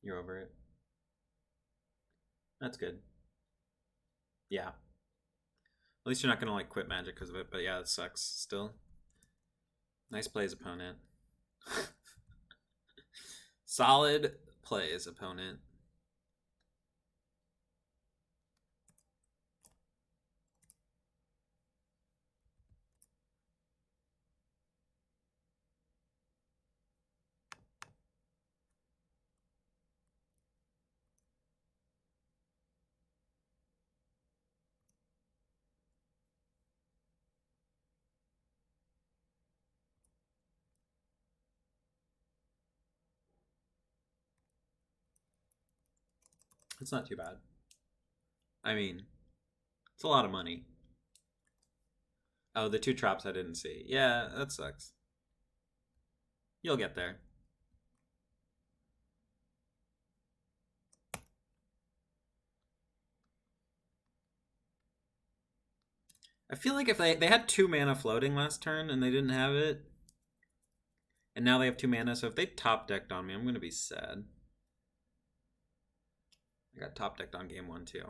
Speaker 1: You're over it. That's good. Yeah. At least you're not gonna like quit Magic because of it, but yeah, it sucks still. Nice plays, opponent. Solid plays, opponent. It's not too bad. I mean, it's a lot of money. Oh, the 2 traps I didn't see. Yeah, that sucks. You'll get there. I feel like if they had 2 mana floating last turn and they didn't have it, and now they have 2 mana, so if they top decked on me, I'm gonna be sad. I got top decked on game 1 too.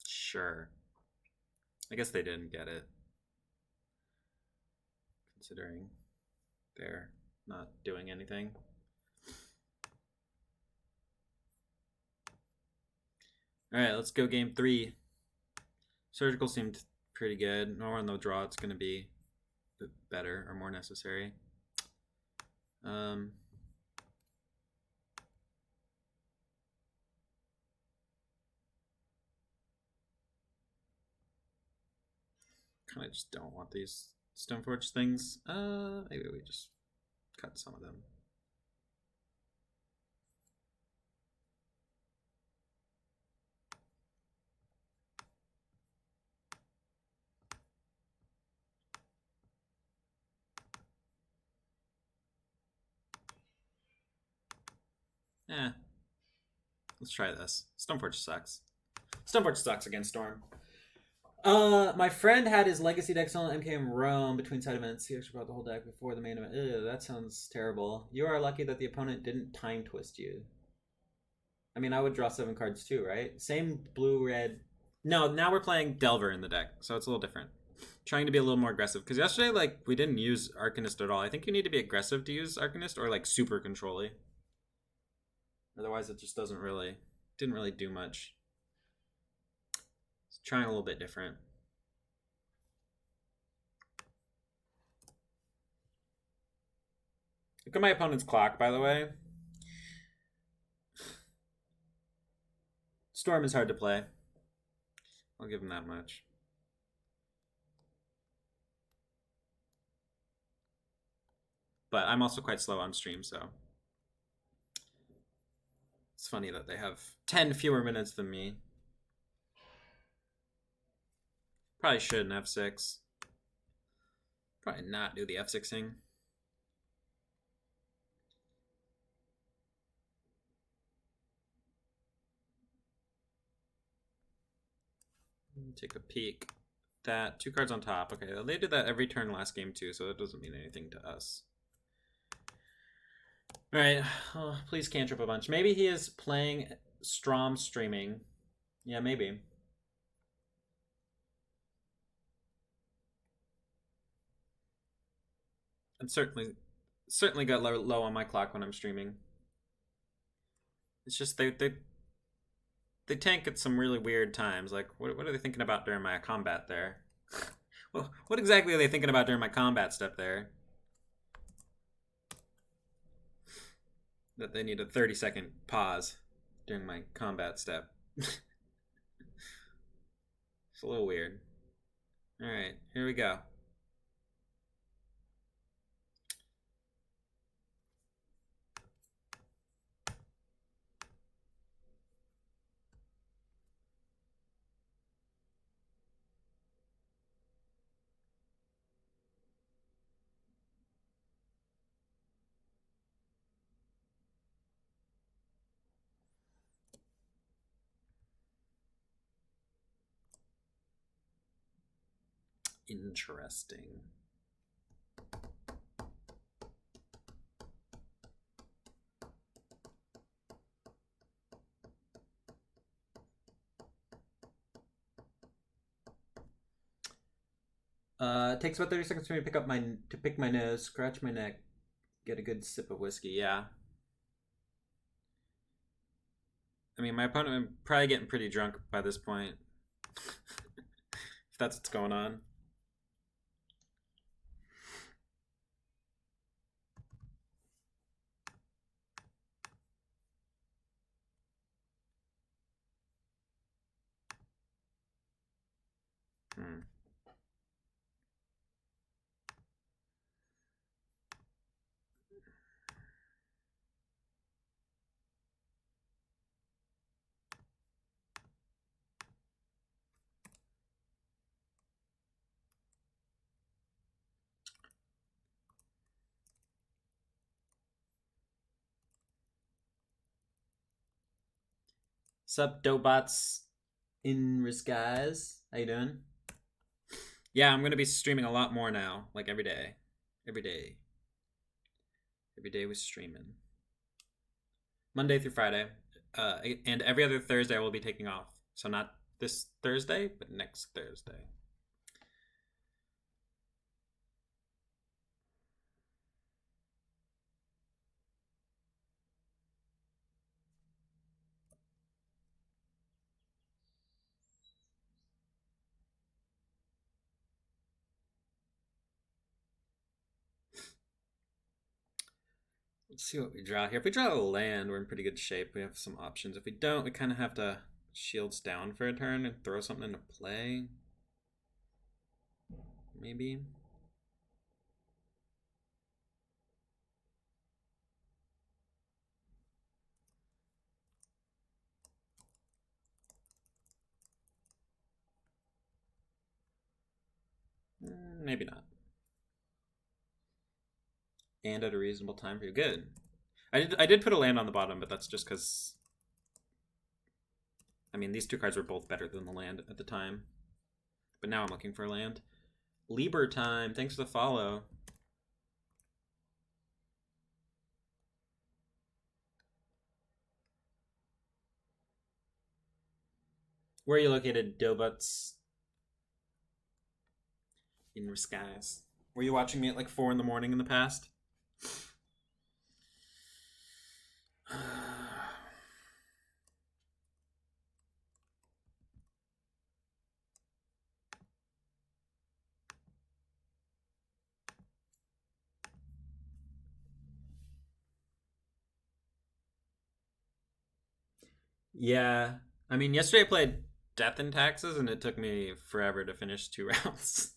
Speaker 1: Sure. I guess they didn't get it, considering they're not doing anything. All right, let's go game 3. Surgical seemed pretty good. Nor on the draw, it's going to be better or more necessary. Kind of just don't want these Stoneforge things. Maybe we just cut some of them. Let's try this. Stoneforge sucks. Stoneforge sucks against Storm. My friend had his Legacy deck still on MKM Rome between side events. He actually brought the whole deck before the main event. Ew, that sounds terrible. You are lucky that the opponent didn't time twist you. I mean, I would draw 7 cards too, right? Same blue-red. No, now we're playing Delver in the deck, so it's a little different. Trying to be a little more aggressive. Because yesterday, like, we didn't use Arcanist at all. I think you need to be aggressive to use Arcanist, or, like, super control-y. Otherwise, it just didn't really do much. It's trying a little bit different. Look at my opponent's clock, by the way. Storm is hard to play. I'll give him that much. But I'm also quite slow on stream, so it's funny that they have 10 fewer minutes than me. Probably shouldn't F6. Probably not do the F6ing. Take a peek. That 2 cards on top. Okay, they did that every turn last game too, so that doesn't mean anything to us. All right, oh, please cantrip a bunch. Maybe he is playing Strom streaming. Yeah, maybe. And certainly got low on my clock when I'm streaming. It's just they tank at some really weird times. Like, what are they thinking about during my combat there? Well, what exactly are they thinking about during my combat step there? That they need a 30-second pause during my combat step. It's a little weird. All right, here we go. Interesting. It takes about 30 seconds for me to pick my nose, scratch my neck, get a good sip of whiskey. Yeah. I mean, my opponent is probably getting pretty drunk by this point. If that's what's going on. Hmm. Sup, Dobots in Disguise? How you doing? Yeah, I'm gonna be streaming a lot more now, like every day. Every day. Every day we're streaming. Monday through Friday. And every other Thursday I will be taking off. So not this Thursday, but next Thursday. Let's see what we draw here. If we draw a land, we're in pretty good shape. We have some options. If we don't, we kind of have to shields down for a turn and throw something into play. Maybe. Maybe not. And at a reasonable time for you. Good. I did put a land on the bottom, but that's just because... I mean, these two cards were both better than the land at the time. But now I'm looking for a land. Lieber time. Thanks for the follow. Where are you located, Dobuts? In Skies. Were you watching me at like 4 in the morning in the past? Yeah. I mean, yesterday I played Death and Taxes, and it took me forever to finish 2 rounds.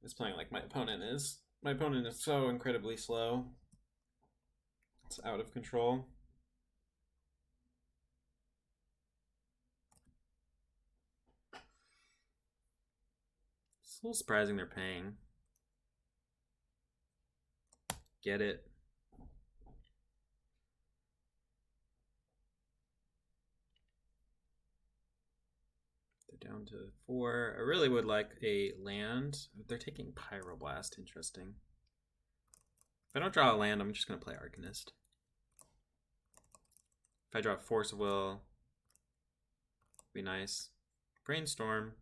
Speaker 1: It's playing like my opponent is. My opponent is so incredibly slow. It's out of control. It's a little surprising they're paying. Get it. They're down to 4. I really would like a land. They're taking Pyroblast. Interesting. If I don't draw a land, I'm just going to play Arcanist. If I draw Force of Will, be nice. Brainstorm.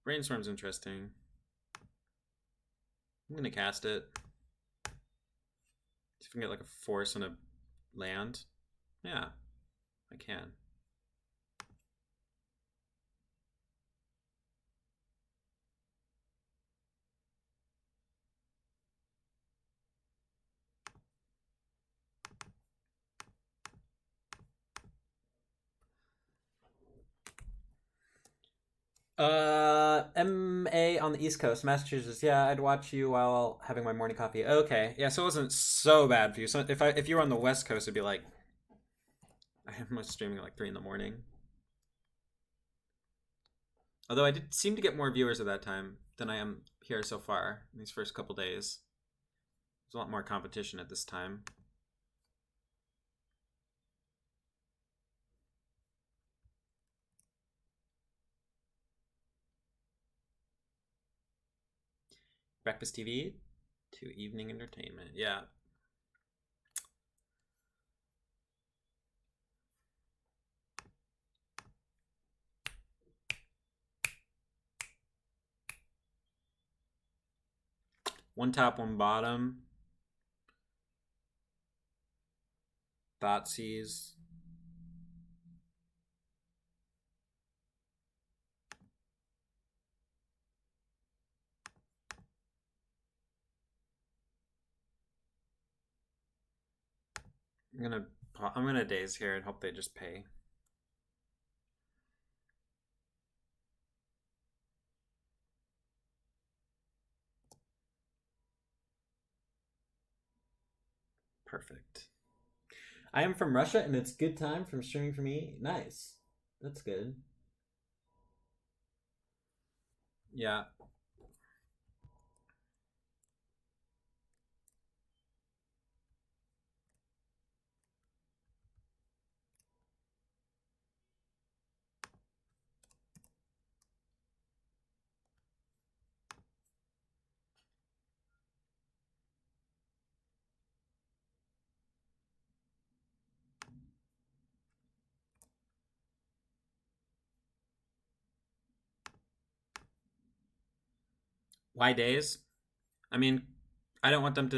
Speaker 1: Brainstorm's interesting. I'm going to cast it. See if I can get like a force and a land. Yeah, I can. MA on the East Coast, Massachusetts. Yeah, I'd watch you while having my morning coffee. Okay, yeah, so it wasn't so bad for you. So if you were on the West Coast, it'd be like I'm streaming at like 3 in the morning. Although I did seem to get more viewers at that time than I am here so far in these first couple days. There's a lot more competition at this time. Breakfast TV to evening entertainment. Yeah. One top, one bottom. Thoughtseize. I'm gonna daze here and hope they just pay. Perfect. I am from Russia, and it's good time from streaming for me. Nice. That's good. Yeah. Why days? I mean, I don't want them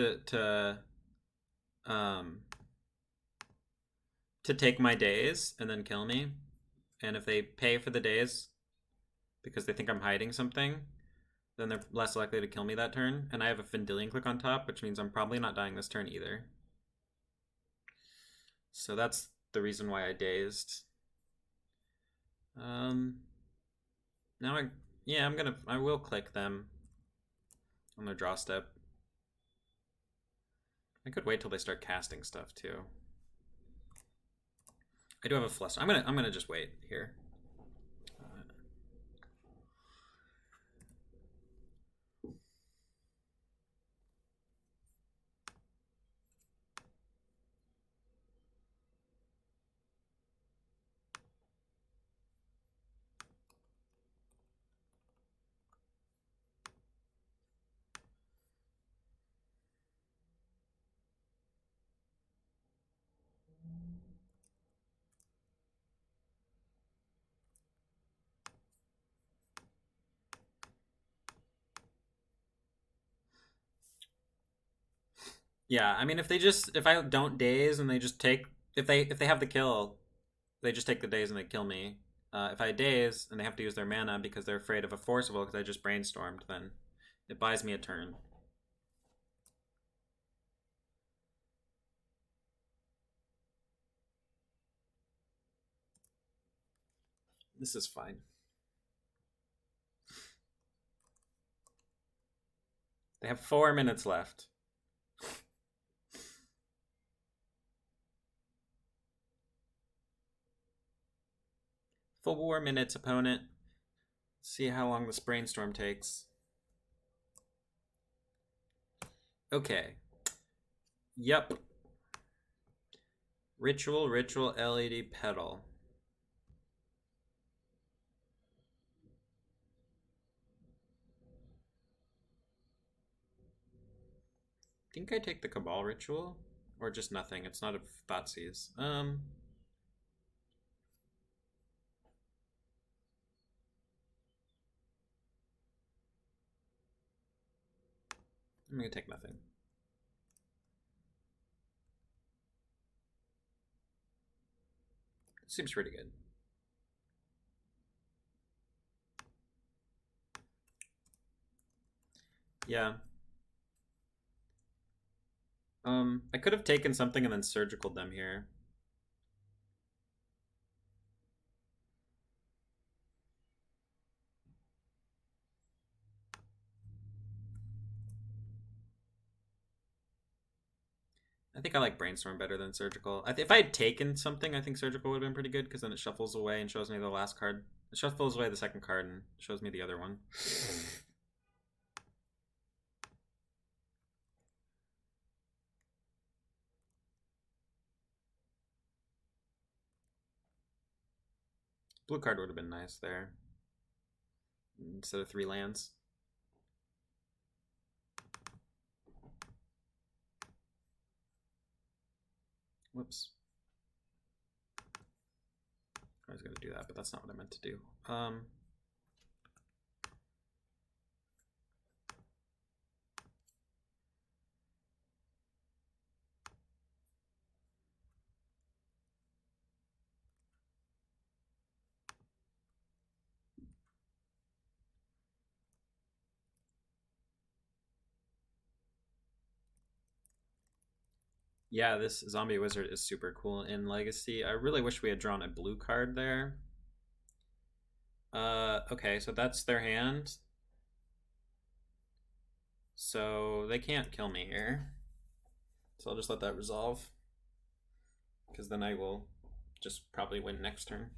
Speaker 1: um to take my days and then kill me. And if they pay for the days because they think I'm hiding something, then they're less likely to kill me that turn. And I have a Fendilian click on top, which means I'm probably not dying this turn either. So that's the reason why I dazed. Now I will click them on their draw step. I could wait till they start casting stuff too. I do have a fluster. I'm gonna just wait here. Yeah, I mean, if I don't daze and they just take if they have the kill, they just take the daze and they kill me. If I daze and they have to use their mana because they're afraid of a forcible because I just brainstormed, then it buys me a turn. This is fine. They have 4 minutes left. 4 minutes, opponent. Let's see how long this brainstorm takes. Okay. Yep. Ritual, LED pedal. I think I take the Cabal Ritual. Or just nothing. It's not a Thoughtseize. I'm gonna take nothing. Seems pretty good. Yeah. I could have taken something and then surgical them here. I think I like brainstorm better than surgical. If I had taken something, I think surgical would have been pretty good because then it shuffles away and shows me the last card. It shuffles away the second card and shows me the other one. Blue card would have been nice there instead of 3 lands. Whoops. I was going to do that, but that's not what I meant to do. Yeah, this zombie wizard is super cool in Legacy. I really wish we had drawn a blue card there. Okay, so that's their hand. So they can't kill me here. So I'll just let that resolve. Because then I will just probably win next turn.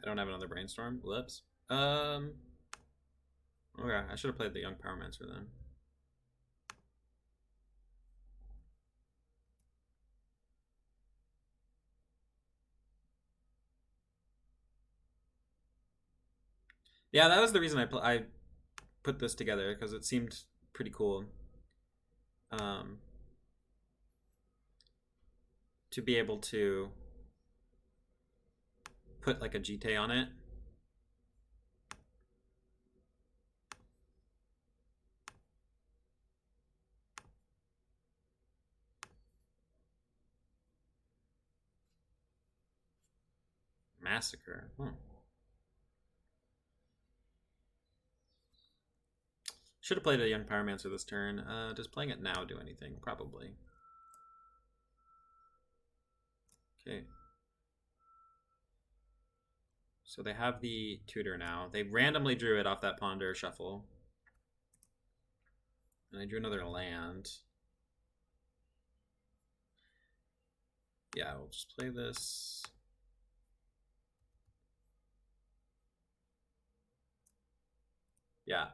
Speaker 1: I don't have another brainstorm. Whoops. Okay, I should have played the Young Powermancer then. Yeah, that was the reason I put this together, because it seemed pretty cool. To be able to put like a GT on it. Massacre. Should have played a Young Pyromancer this turn. Does playing it now do anything? Probably. Okay. So they have the tutor now. They randomly drew it off that Ponder shuffle. And I drew another land. Yeah, we'll just play this. Yeah.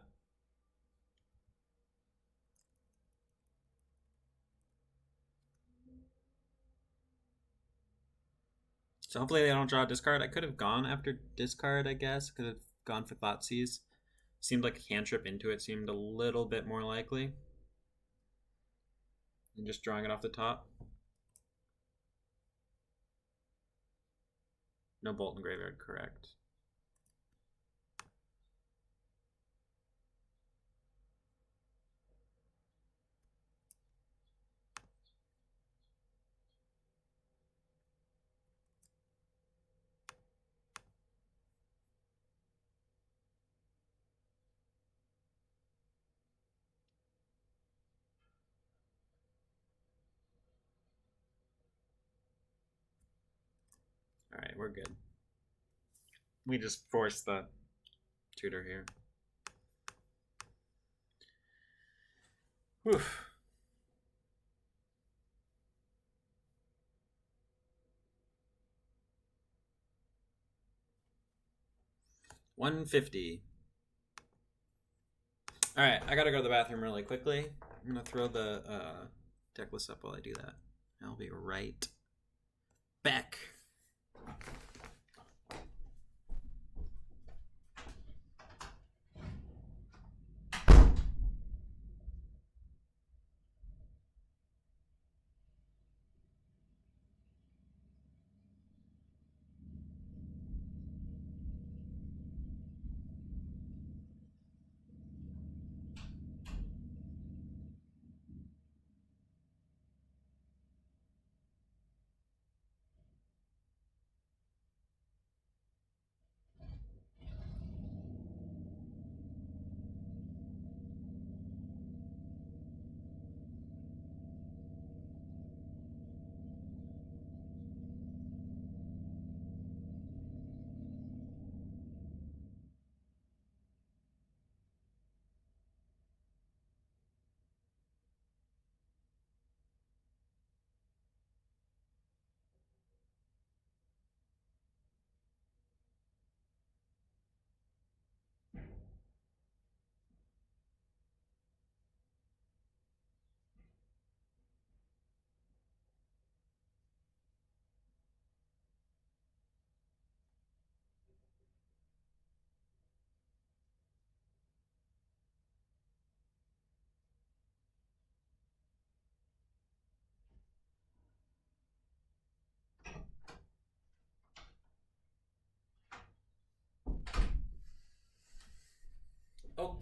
Speaker 1: So hopefully they don't draw a discard. I could have gone after discard, I guess. Could have gone for Thoughtseize. Seemed like a cantrip into it seemed a little bit more likely. And just drawing it off the top. No Bolt in Graveyard, correct. All right, we're good. We just forced the tutor here. Whew. $150. All right, I gotta go to the bathroom really quickly. I'm gonna throw the deck list up while I do that. I'll be right back.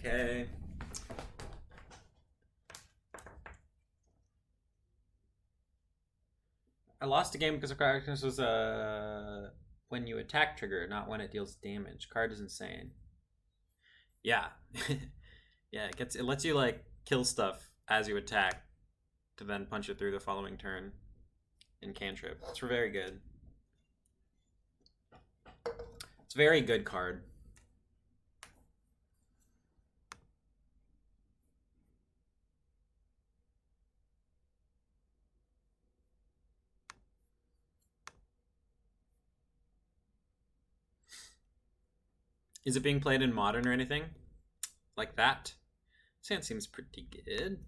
Speaker 1: Okay. I lost a game because the Arcanist was when you attack trigger, not when it deals damage. Card is insane. Yeah. Yeah, it lets you like kill stuff as you attack to then punch it through the following turn in cantrip. It's very good. It's a very good card. Is it being played in modern or anything like that? Sand seems pretty good.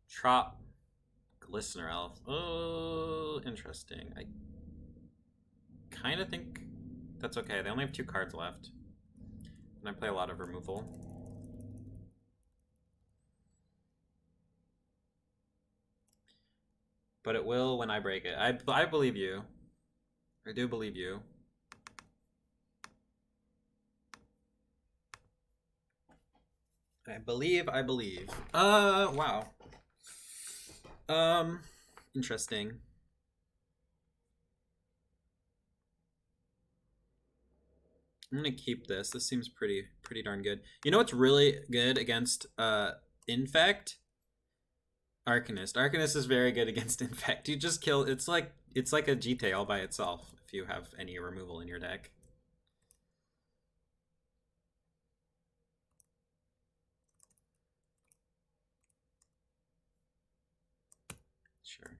Speaker 1: Trop Glistener Elf. Oh, interesting. I kind of think that's okay. They only have 2 cards left. And I play a lot of removal. But it will when I break it. I believe you. I do believe you. I believe. Wow. Interesting. I'm gonna keep this. This seems pretty darn good. You know what's really good against Infect? Arcanist. Arcanist is very good against Infect. You just kill. It's like a GT all by itself if you have any removal in your deck. Sure.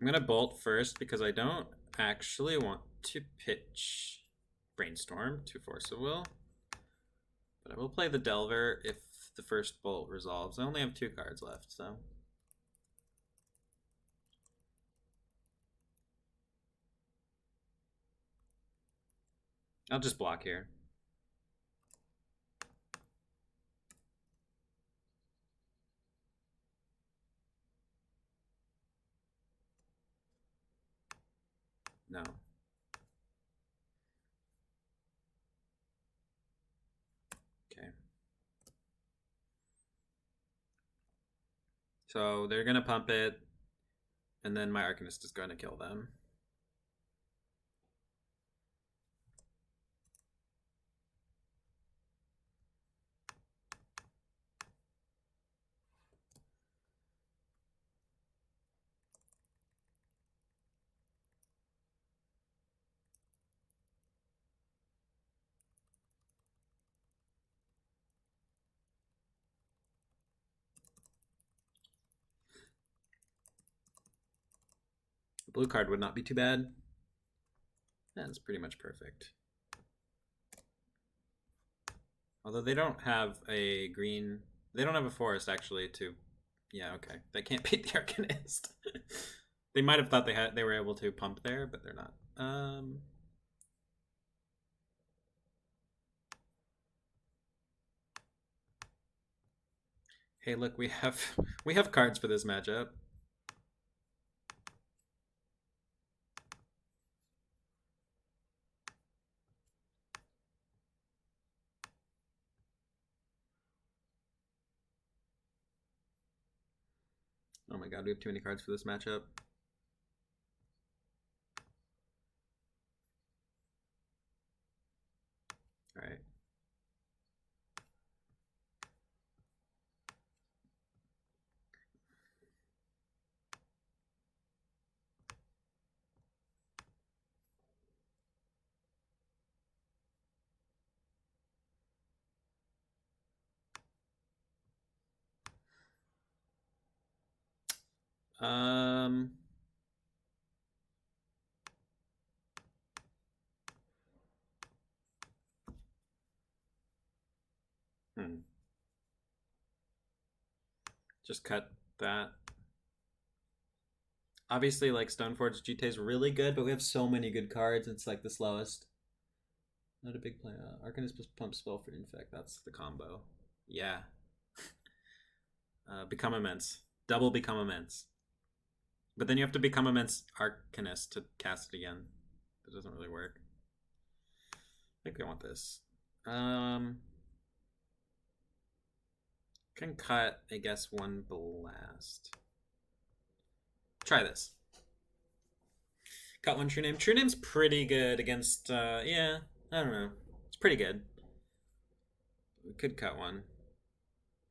Speaker 1: I'm gonna bolt first because I don't actually want to pitch Brainstorm to Force of Will. But I will play the Delver if the first bolt resolves. I only have 2 cards left, so. I'll just block here. No. Okay. So they're going to pump it, and then my Arcanist is going to kill them. The blue card would not be too bad. That's pretty much perfect. Although they don't have a green... They don't have a forest, actually, to... Yeah, okay. They can't beat the Arcanist. They might have thought they were able to pump there, but they're not. Hey, look, we have cards for this matchup. Oh my god, we have too many cards for this matchup. Alright. Um... Just cut that. Obviously, like Stoneforge GT is really good, but we have so many good cards. It's like the slowest. Not a big play. Arcanist plus pump spell for infect. That's the combo. Yeah. Become immense. Double become immense. But then you have to become immense Arcanist to cast it again. That doesn't really work. I think we want this. Can cut, I guess, one blast. Try this. Cut one True Name. True Name's pretty good against, yeah, I don't know. It's pretty good. We could cut one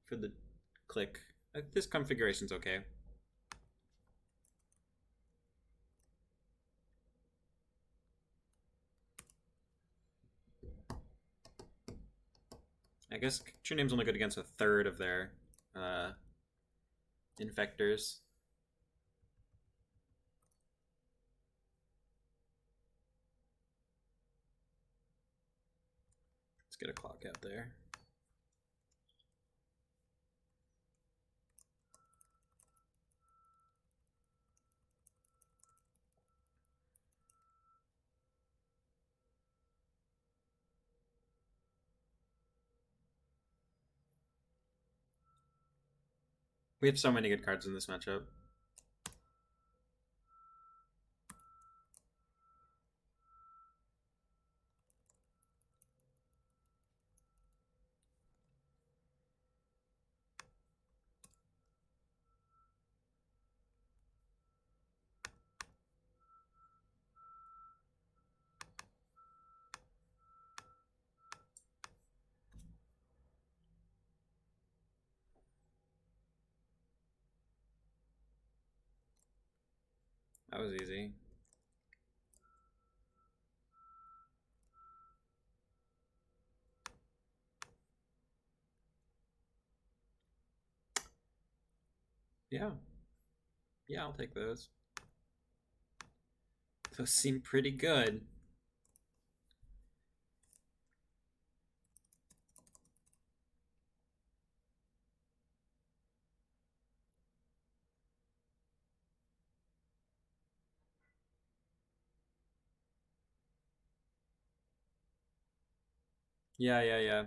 Speaker 1: for the click. This configuration's okay. I guess True Name's only good against a third of their infectors. Let's get a clock out there. We have so many good cards in this matchup. That was easy. Yeah. Yeah, I'll take those. Those seem pretty good. Yeah.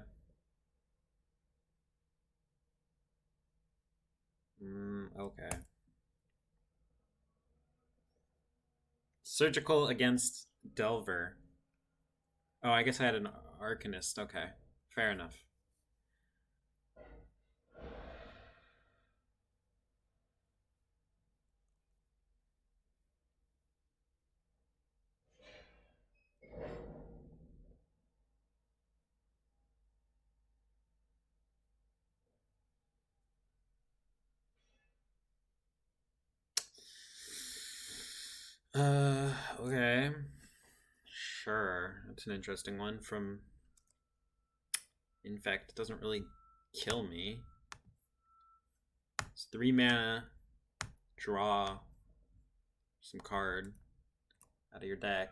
Speaker 1: Okay. Surgical against Delver. Oh, I guess I had an Arcanist. Okay. Fair enough. Okay. Sure. That's an interesting one from Infect. It doesn't really kill me. It's 3 mana. Draw some card out of your deck.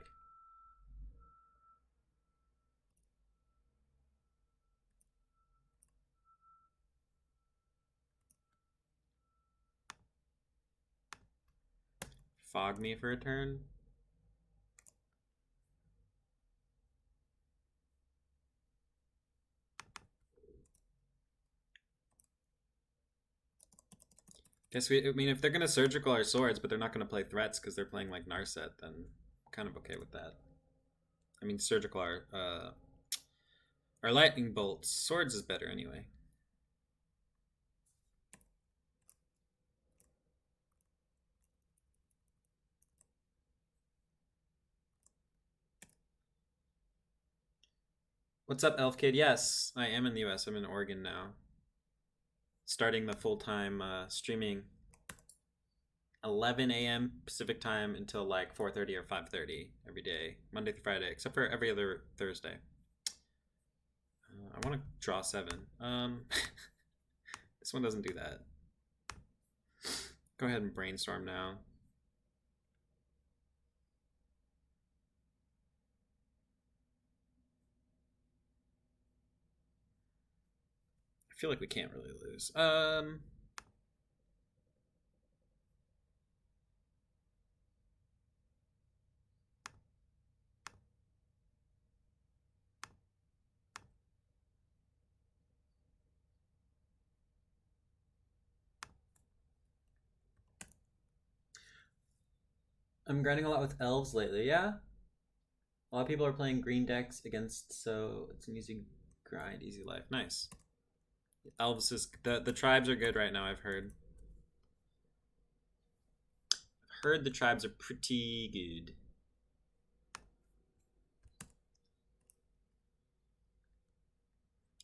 Speaker 1: Fog me for a turn. Guess I mean, if they're gonna surgical our swords, but they're not gonna play threats because they're playing like Narset, then I'm kind of okay with that. I mean, surgical our lightning bolts. Swords is better anyway. What's up, Elf Kid? Yes, I am in the US. I'm in Oregon now. Starting the full-time streaming 11 a.m. Pacific time until like 4:30 or 5:30 every day, Monday through Friday, except for every other Thursday. I want to draw 7. This one doesn't do that. Go ahead and brainstorm now. I feel like we can't really lose. I'm grinding a lot with elves lately. Yeah, a lot of people are playing green decks against, so it's an easy grind, easy life. Nice. Elves is the tribes are good right now. I've heard. Heard the tribes are pretty good.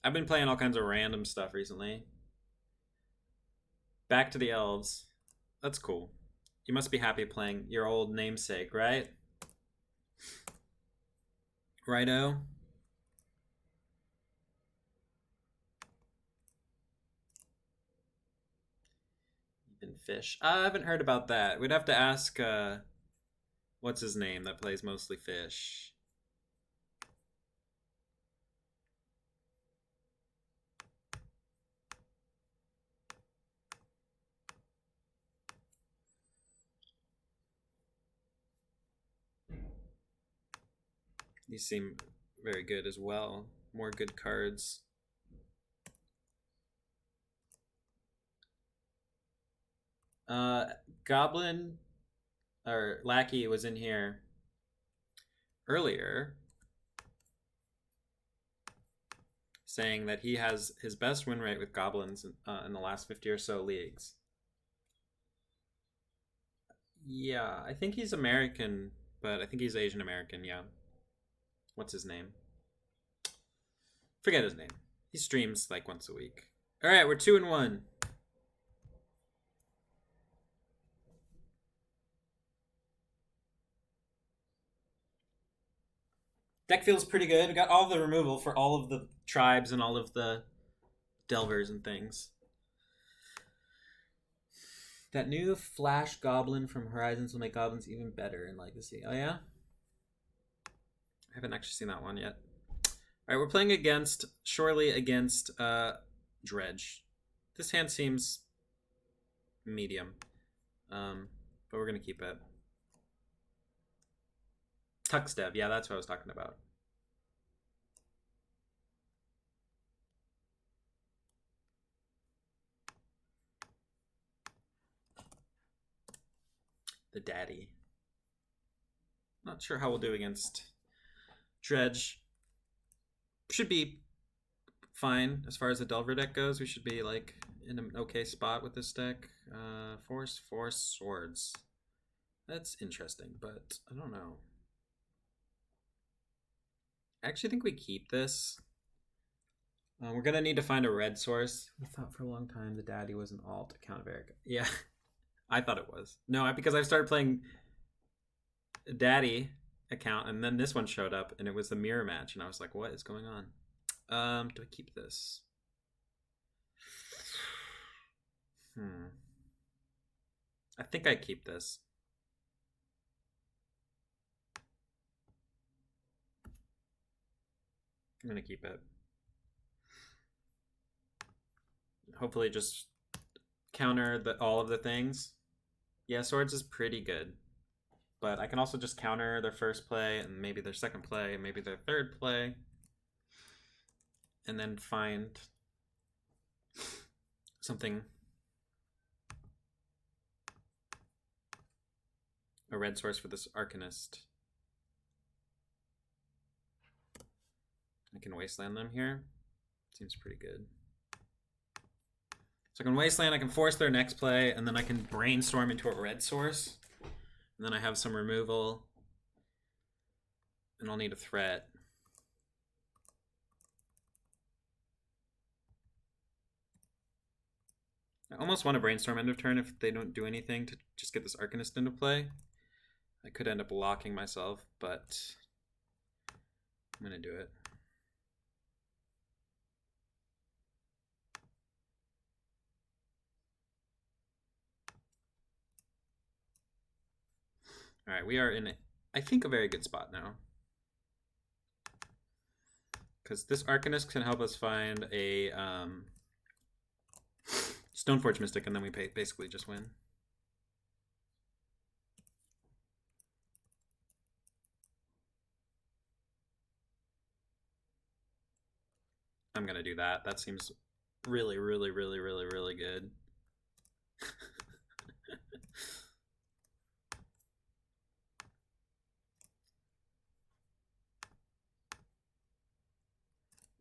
Speaker 1: I've been playing all kinds of random stuff recently. Back to the elves. That's cool. You must be happy playing your old namesake, right? Righto. Even fish. I haven't heard about that. We'd have to ask what's his name that plays mostly fish. These seem very good as well. More good cards. Goblin or Lackey was in here earlier saying that he has his best win rate with goblins in the last 50 or so leagues. Yeah, I think he's American, but I think he's Asian American, yeah. What's his name? Forget his name. He streams like once a week. All right, we're 2-1. Deck feels pretty good. We got all the removal for all of the tribes and all of the delvers and things. That new Flash Goblin from Horizons will make goblins even better in Legacy. Oh, yeah? I haven't actually seen that one yet. All right, we're playing against, surely against Dredge. This hand seems medium, but we're going to keep it. Tuxdev, yeah, that's what I was talking about. The daddy. Not sure how we'll do against Dredge. Should be fine as far as the Delver deck goes. We should be like in an okay spot with this deck. Force swords. That's interesting, but I don't know. I actually think we keep this. We're gonna need to find a red source. We thought for a long time the daddy was an alt account of Eric. Yeah, I thought it was. No, because I started playing daddy account, and then this one showed up, and it was the mirror match, and I was like, "What is going on?" Do I keep this? I think I keep this. I'm gonna keep it. Hopefully, just counter all of the things. Yeah, swords is pretty good, but I can also just counter their first play and maybe their second play, and maybe their third play, and then find something. A red source for this Arcanist. I can wasteland them here. Seems pretty good. So I can wasteland, I can force their next play, and then I can brainstorm into a red source. And then I have some removal. And I'll need a threat. I almost want to brainstorm end of turn if they don't do anything to just get this Arcanist into play. I could end up locking myself, but I'm going to do it. All right, we are in, I think, a very good spot now. Because this Arcanist can help us find a Stoneforge Mystic, and then we basically just win. I'm going to do that. That seems really, really, really, really, really good.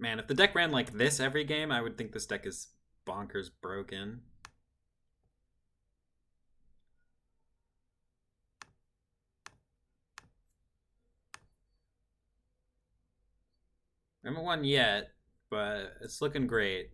Speaker 1: Man, if the deck ran like this every game, I would think this deck is bonkers broken. I haven't won yet, but it's looking great.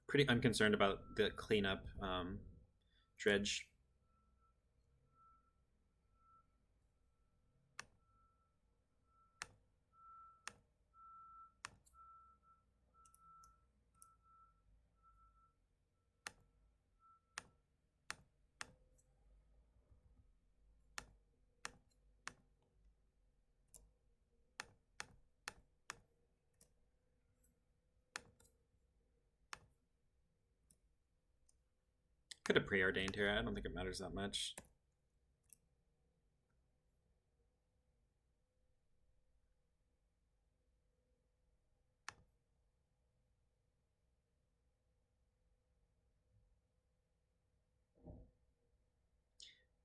Speaker 1: Pretty unconcerned about the cleanup dredge. Could have preordained here. I don't think it matters that much.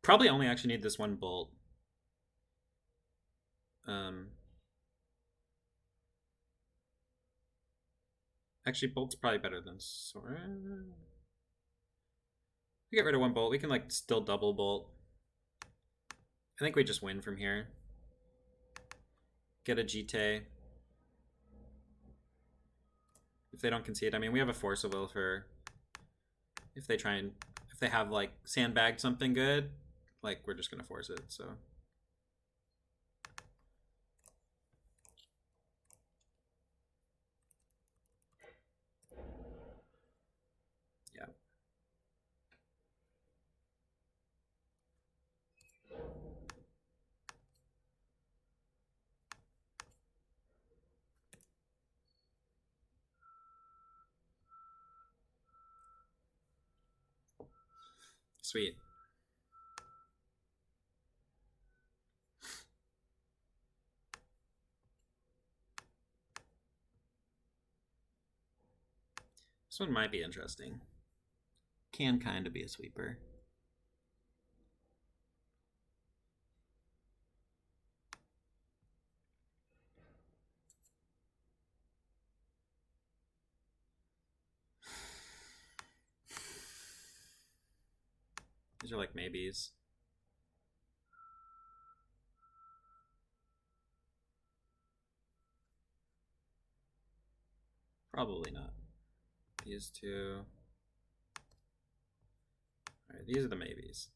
Speaker 1: Probably only actually need this one bolt. Actually, bolt's probably better than sword. We get rid of one bolt. We can like still double bolt. I think we just win from here. Get a Jite. If they don't concede, I mean, we have a Force of Will for if they try and if they have like sandbagged something good, like we're just gonna force it. So. Sweet. This one might be interesting. Can kind of be a sweeper. These are like maybes. Probably not. These two. Alright, these are the maybes.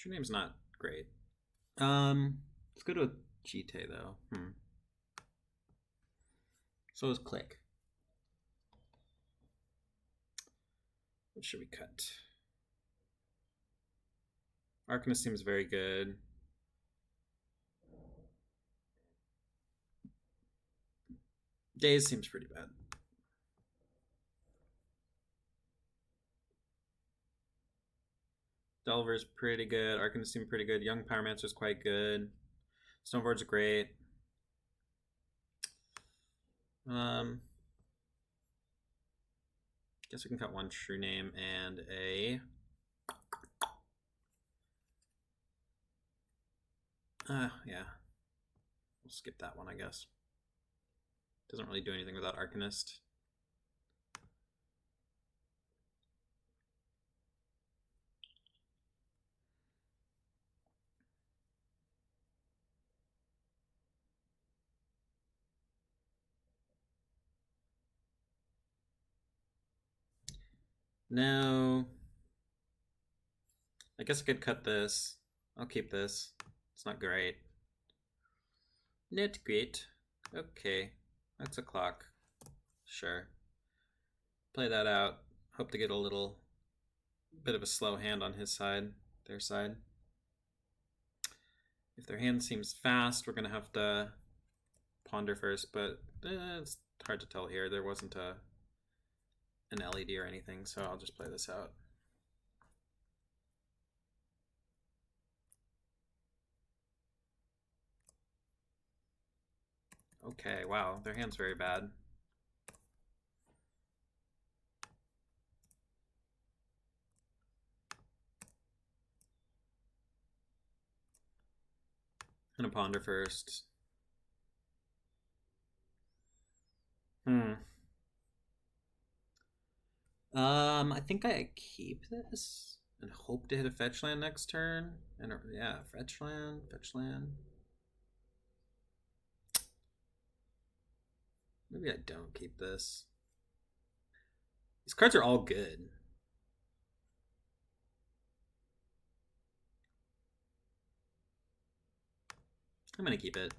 Speaker 1: Your name's not great. Let's go to a Jite though. So is Click. What should we cut? Arcanist seems very good. Daze seems pretty bad. Delver's pretty good. Arcanist seems pretty good. Young Pyromancer's quite good. Stoneboard's great. Guess we can cut one True Name and a yeah. We'll skip that one, I guess. Doesn't really do anything without Arcanist. No. I guess I could cut this. I'll keep this. It's not great. Not great. Okay. That's a clock. Sure. Play that out. Hope to get a little bit of a slow hand on his side, their side. If their hand seems fast, we're going to have to ponder first, but it's hard to tell here. There wasn't an LED or anything, so I'll just play this out. Okay, wow, their hand's very bad. I'm gonna ponder first. I think I keep this and hope to hit a fetch land next turn. And yeah, fetch land, fetch land. Maybe I don't keep this. These cards are all good. I'm gonna keep it.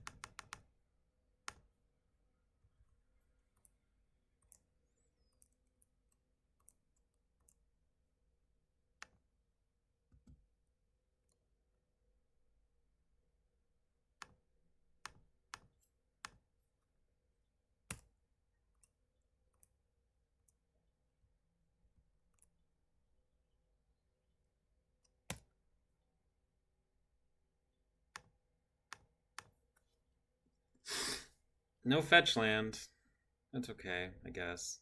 Speaker 1: No fetch land. That's okay, I guess.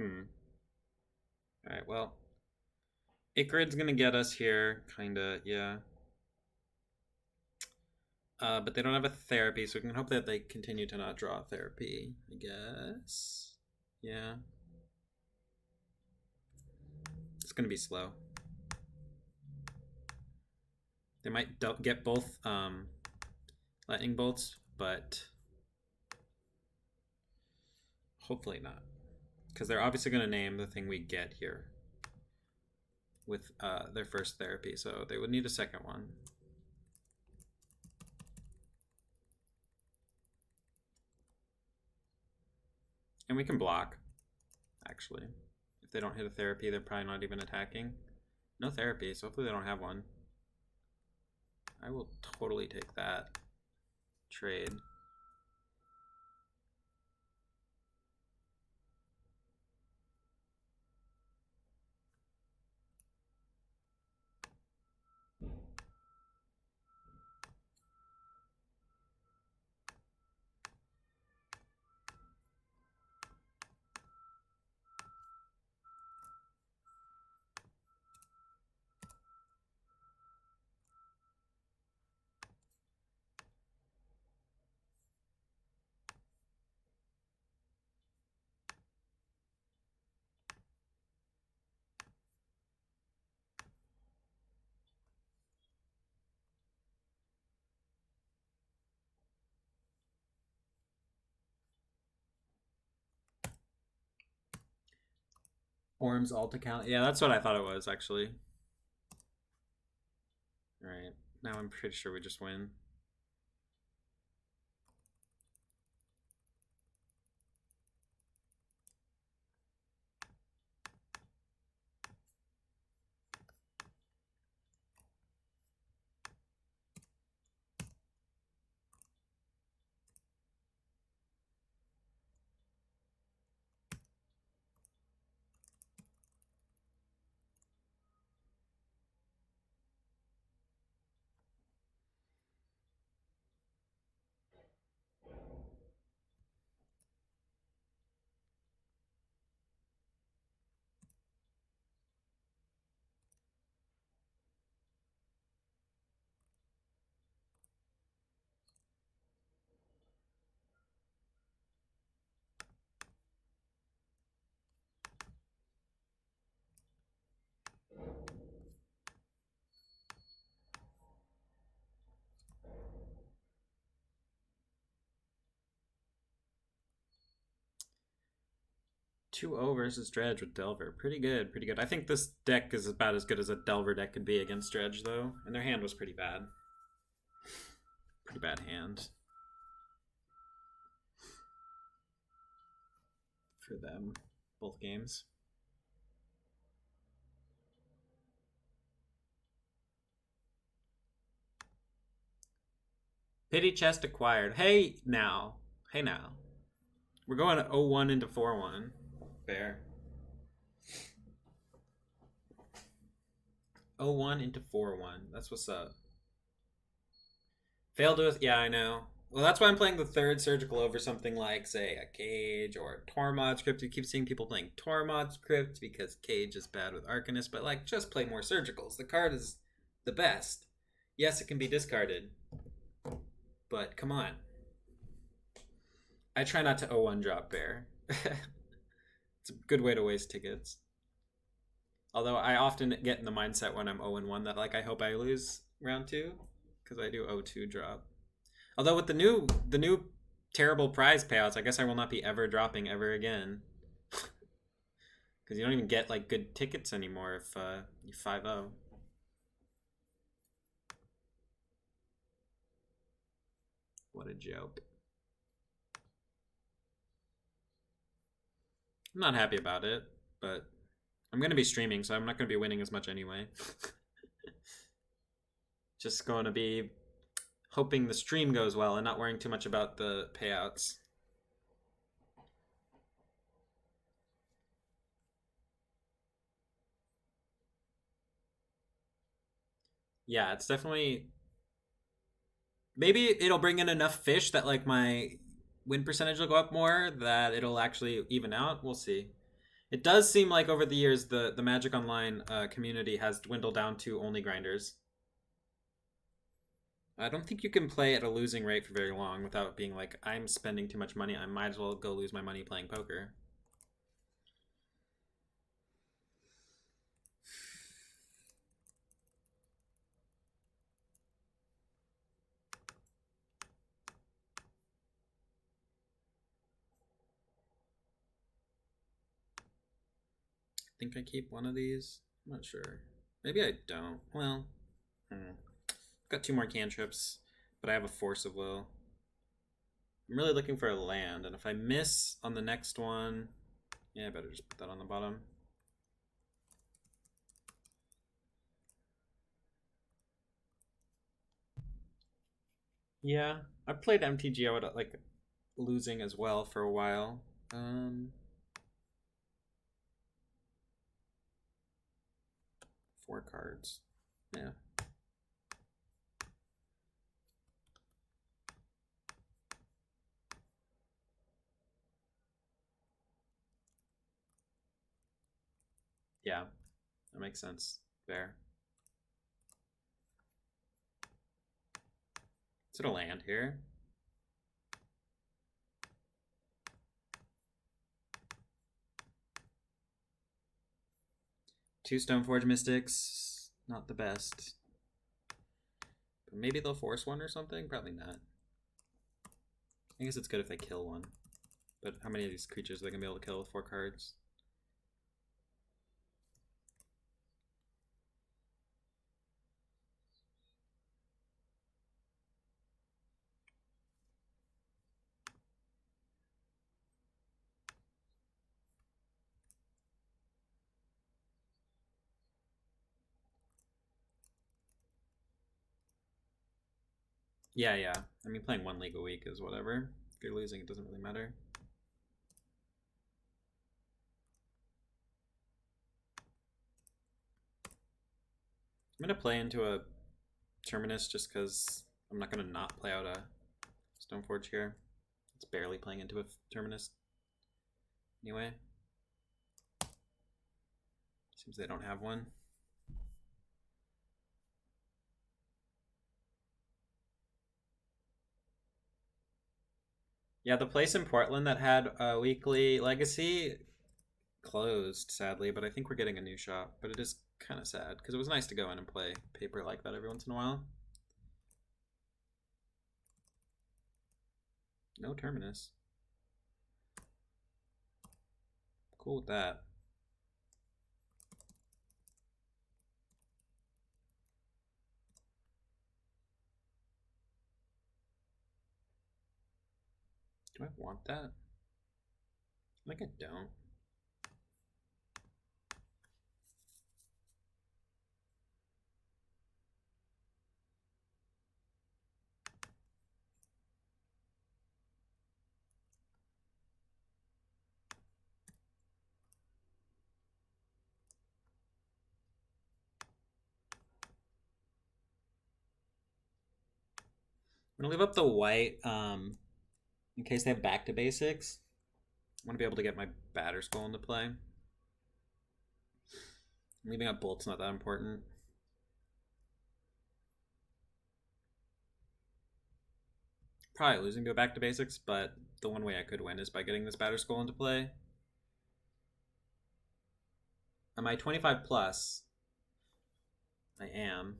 Speaker 1: Alright, well. Icarid's gonna get us here, kinda, yeah. But they don't have a therapy, so we can hope that they continue to not draw therapy, I guess. Yeah. It's gonna be slow. They might get both lightning bolts, but hopefully not. Because they're obviously going to name the thing we get here with their first therapy, so they would need a second one. And we can block, actually. If they don't hit a therapy, they're probably not even attacking. No therapy, so hopefully they don't have one. I will totally take that trade. Orm's alt account. Yeah, that's what I thought it was, actually. Alright, now I'm pretty sure we just win. Two O versus Dredge with Delver. Pretty good, pretty good. I think this deck is about as good as a Delver deck could be against Dredge, though. And their hand was pretty bad. Pretty bad hand. For them, both games. Pity chest acquired. Hey, now. Hey, now. We're going to 0-1 into 4-1. Fair. 0-1 into 4-1. That's what's up. Failed with, yeah, I know. Well, that's why I'm playing the third surgical over something like, say, a Cage or a Tormod script. You keep seeing people playing Tormod script because Cage is bad with Arcanist, but like, just play more surgicals. The card is the best. Yes, it can be discarded, but come on. I try not to 0-1 drop Bear. It's a good way to waste tickets. Although I often get in the mindset when I'm 0-1 that like I hope I lose round 2 because I do 0-2 drop. Although with the new terrible prize payouts, I guess I will not be ever dropping ever again. Because you don't even get like good tickets anymore if you 5-0. What a joke. I'm not happy about it, but I'm going to be streaming, so I'm not going to be winning as much anyway. Just going to be hoping the stream goes well and not worrying too much about the payouts. Yeah, it's definitely... Maybe it'll bring in enough fish that like my win percentage will go up more, that it'll actually even out. We'll see. It does seem like over the years the Magic Online community has dwindled down to only grinders. I don't think you can play at a losing rate for very long without being like, I'm spending too much money. I might as well go lose my money playing poker. I think I keep one of these. I'm not sure. Maybe I don't. Well, I've got 2 more cantrips, but I have a Force of Will. I'm really looking for a land, and if I miss on the next one, yeah, I better just put that on the bottom. Yeah, I played MTGO at like losing as well for a while. 4 cards. Yeah. Yeah, that makes sense. Fair. Is it a land here? Two Stoneforge Mystics, not the best. But maybe they'll force one or something? Probably not. I guess it's good if they kill one. But how many of these creatures are they going to be able to kill with 4 cards? Yeah. I mean, playing 1 league a week is whatever. If you're losing, it doesn't really matter. I'm going to play into a Terminus just because I'm not going to not play out a Stoneforge here. It's barely playing into a Terminus. Anyway. Seems they don't have one. Yeah, the place in Portland that had a weekly Legacy closed, sadly, but I think we're getting a new shop. But it is kind of sad, because it was nice to go in and play paper like that every once in a while. No Terminus. Cool with that. Do I want that? I think I don't. gonna leave up the white in case they have back to basics. I want to be able to get my batter skull into play. Leaving up bolt's not that important. Probably losing to a back to basics, but the one way I could win is by getting this batter skull into play. Am I 25 plus? I am.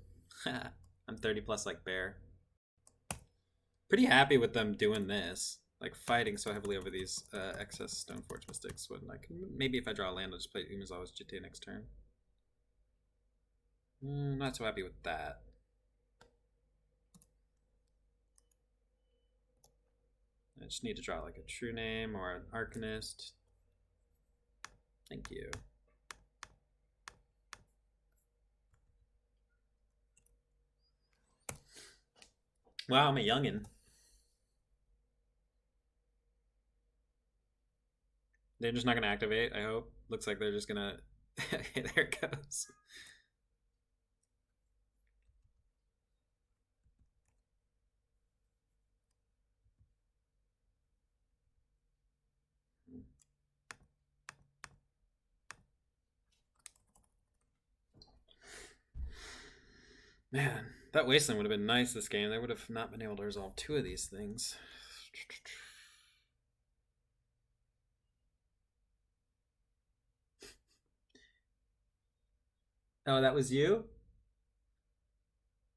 Speaker 1: I'm 30 plus like Bear. Pretty happy with them doing this. Like fighting so heavily over these excess Stoneforge Mystics. When I can, maybe if I draw a land, I'll just play Umezawa's GTA next turn. Not so happy with that. I just need to draw like a True Name or an Arcanist. Thank you. Wow, I'm a youngin'. They're just not going to activate, I hope. Looks like they're just going to... There it goes. Man, that Wasteland would have been nice this game. They would have not been able to resolve two of these things. Oh, that was you?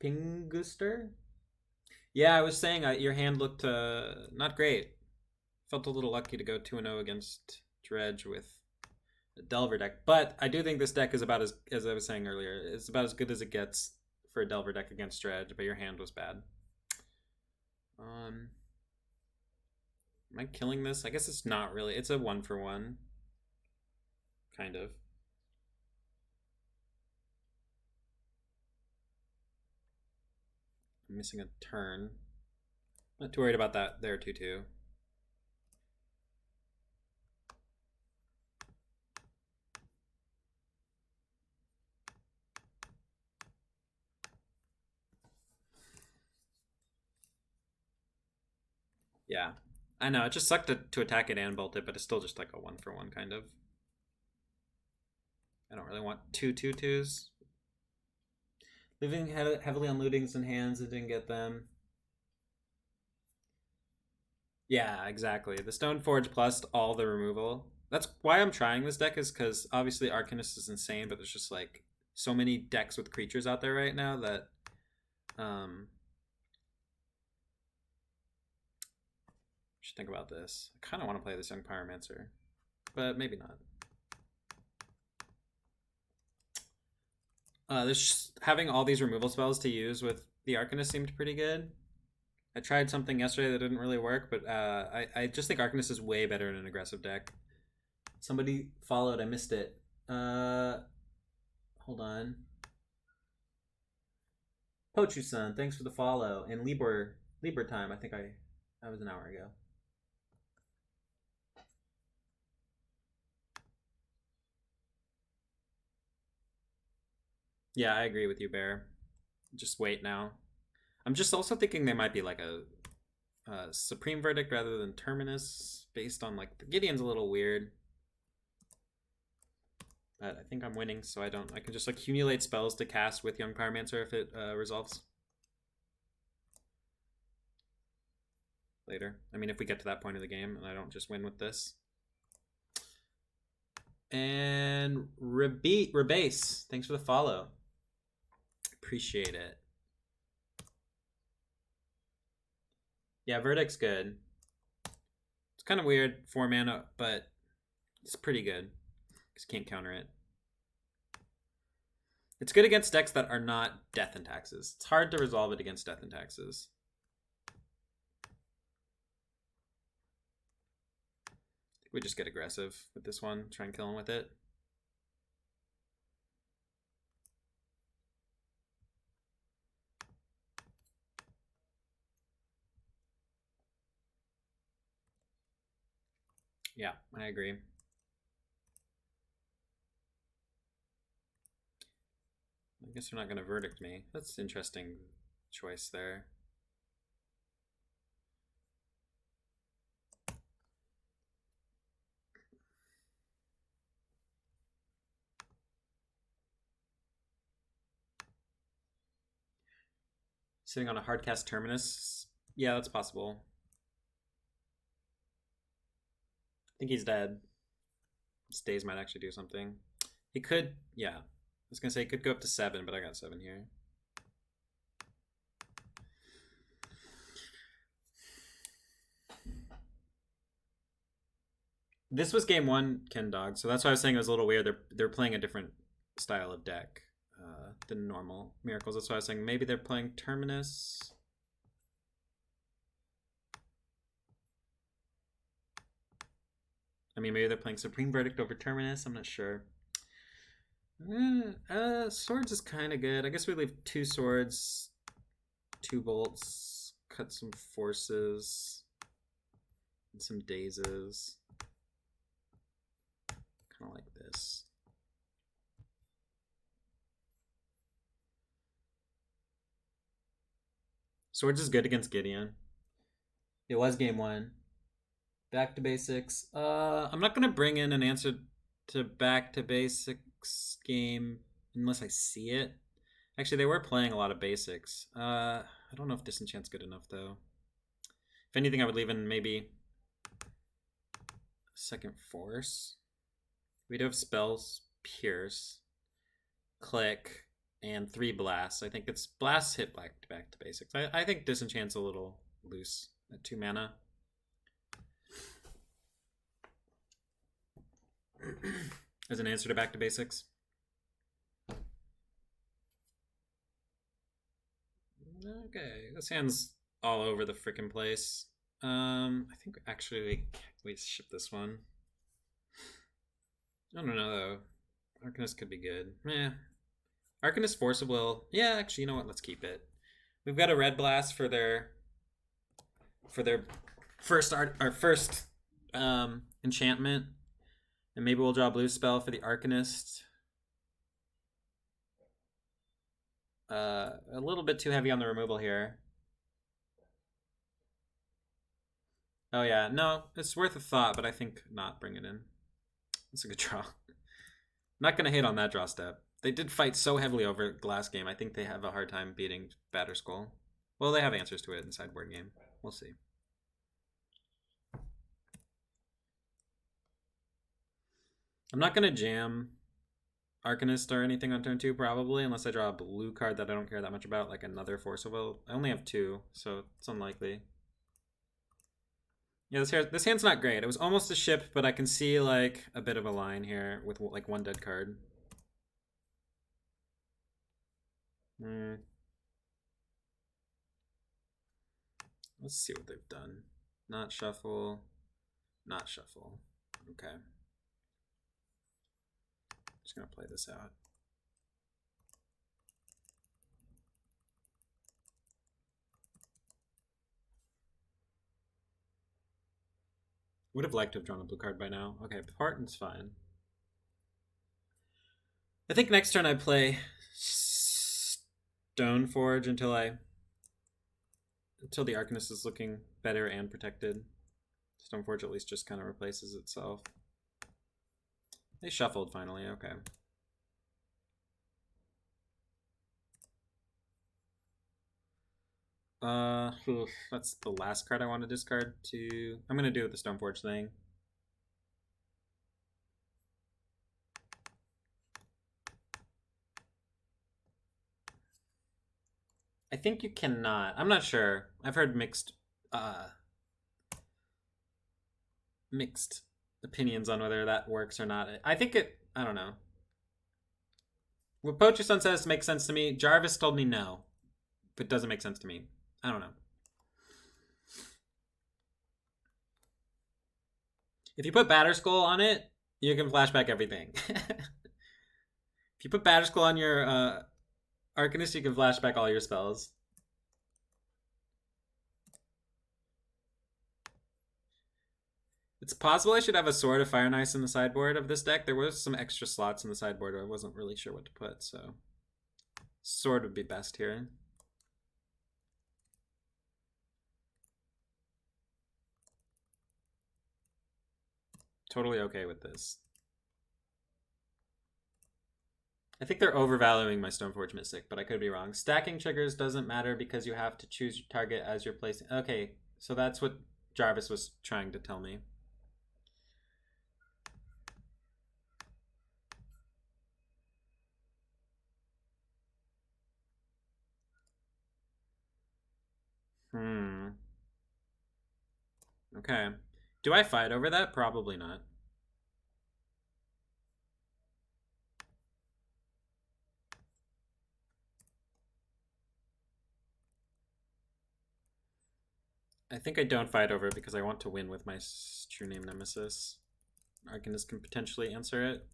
Speaker 1: Pinguster? Yeah, I was saying your hand looked not great. Felt a little lucky to go 2-0 against Dredge with a Delver deck. But I do think this deck is about as I was saying earlier, it's about as good as it gets for a Delver deck against Dredge, but your hand was bad. Am I killing this? I guess it's not really. It's a 1-for-1. Kind of. I'm missing a turn. Not too worried about that there, 2-2. Yeah. I know, it just sucked to attack it and bolt it, but it's still just like a 1-for-1 kind of. I don't really want 2/2/2s. Living heavily on lootings and hands, it didn't get them. Yeah, exactly. The Stoneforge plus all the removal. That's why I'm trying this deck, is because obviously Arcanist is insane, but there's just like so many decks with creatures out there right now that should think about this. I kind of want to play this Young Pyromancer, but maybe not. This having all these removal spells to use with the Arcanist seemed pretty good. I tried something yesterday that didn't really work, but I just think Arcanist is way better in an aggressive deck. Somebody followed, I missed it. Hold on. Pochu-san, thanks for the follow. And Libor time, I think that was an hour ago. Yeah, I agree with you, Bear. Just wait now. I'm just also thinking they might be like a Supreme Verdict rather than Terminus, based on like the Gideon's a little weird. But I think I'm winning, so I can just accumulate spells to cast with Young Pyromancer if it resolves. Later. I mean, if we get to that point of the game and I don't just win with this. And Rebase, thanks for the follow. Appreciate it. Yeah, Verdict's good. It's kind of weird, 4 mana, but it's pretty good. Because you can't counter it. It's good against decks that are not Death and Taxes. It's hard to resolve it against Death and Taxes. I think we just get aggressive with this one. Try and kill him with it. Yeah, I agree. I guess they're not going to verdict me. That's an interesting choice there. Sitting on a hardcast Terminus. Yeah, that's possible. I think he's dead. Stays might actually do something. He could, yeah. I was gonna say he could go up to 7, but I got 7 here. This was game 1, Ken Dog, so that's why I was saying it was a little weird. They're playing a different style of deck than normal Miracles. That's why I was saying maybe they're playing Terminus. I mean, maybe they're playing Supreme Verdict over Terminus. I'm not sure. Swords is kind of good. I guess we leave 2 swords, 2 bolts, cut some forces, and some dazes. Kind of like this. Swords is good against Gideon. It was game 1. Back to basics. I'm not gonna bring in an answer to back to basics game unless I see it. Actually, they were playing a lot of basics. I don't know if Disenchant's good enough though. If anything, I would leave in maybe Second Force. We do have spells, Pierce, Click, and 3 blasts. I think it's blasts hit back to basics. I think Disenchant's a little loose at 2 mana. As an answer to back to basics. Okay, this hand's all over the freaking place. I think actually we ship this one. I don't know though. Arcanist could be good. Arcanist Force of Will. Yeah, actually, you know what? Let's keep it. We've got a red blast for their first enchantment. And maybe we'll draw a blue spell for the Arcanist. A little bit too heavy on the removal here. Oh yeah, no, it's worth a thought, but I think not bring it in. That's a good draw. Not gonna hate on that draw step. They did fight so heavily over last game. I think they have a hard time beating Batterskull. Well, they have answers to it in sideboard game. We'll see. I'm not gonna jam Arcanist or anything on turn 2 probably, unless I draw a blue card that I don't care that much about, like another Force of Will. I only have 2, so it's unlikely. Yeah, this hand's not great. It was almost a ship, but I can see like a bit of a line here with like 1 dead card. Let's see what they've done. Not shuffle. Not shuffle. Okay. Just gonna play this out. Would have liked to have drawn a blue card by now. Okay, Parton's fine. I think next turn I play Stoneforge until the Arcanist is looking better and protected. Stoneforge at least just kind of replaces itself. They shuffled finally, okay. That's the last card I want to discard to... I'm going to do the Stoneforge thing. I think you cannot. I'm not sure. I've heard mixed opinions on whether that works or not. I think I don't know. What Poacher Son says makes sense to me. Jarvis told me no, but it doesn't make sense to me. I don't know. If you put Batterskull on it, you can flashback everything. If you put Batterskull on your Arcanist, you can flashback all your spells. It's possible I should have a Sword of Fire and Ice in the sideboard of this deck. There was some extra slots in the sideboard. I wasn't really sure what to put, so Sword would be best here. Totally okay with this. I think they're overvaluing my Stoneforge Mystic, but I could be wrong. Stacking triggers doesn't matter because you have to choose your target as you're placing. Okay, so that's what Jarvis was trying to tell me. Okay. Do I fight over that? Probably not. I think I don't fight over it because I want to win with my true name nemesis. Arcanist can potentially answer it.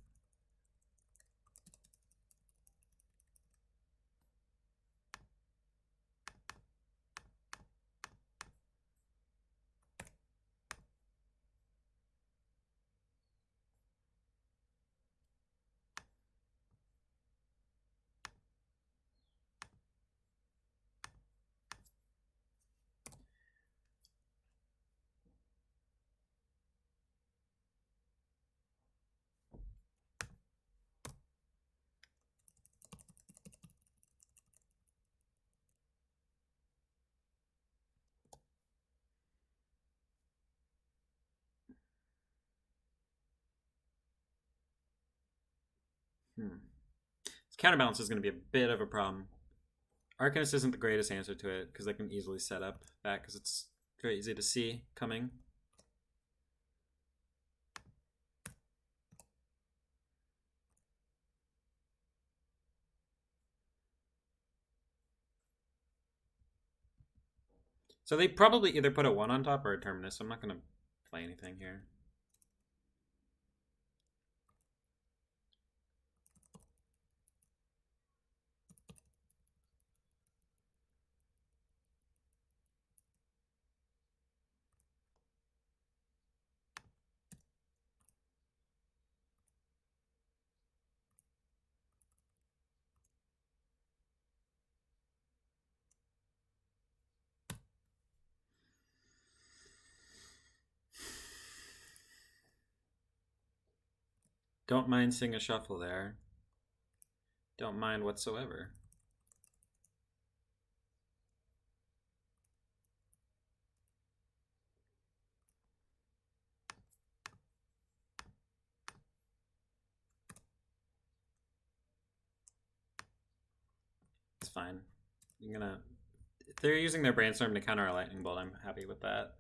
Speaker 1: This counterbalance is going to be a bit of a problem. Arcanist isn't the greatest answer to it because I can easily set up that because it's very easy to see coming. So they probably either put a 1 on top or a Terminus, so I'm not going to play anything here. Don't mind seeing a shuffle there. Don't mind whatsoever. It's fine. You're gonna. If they're using their brainstorm to counter a lightning bolt, I'm happy with that.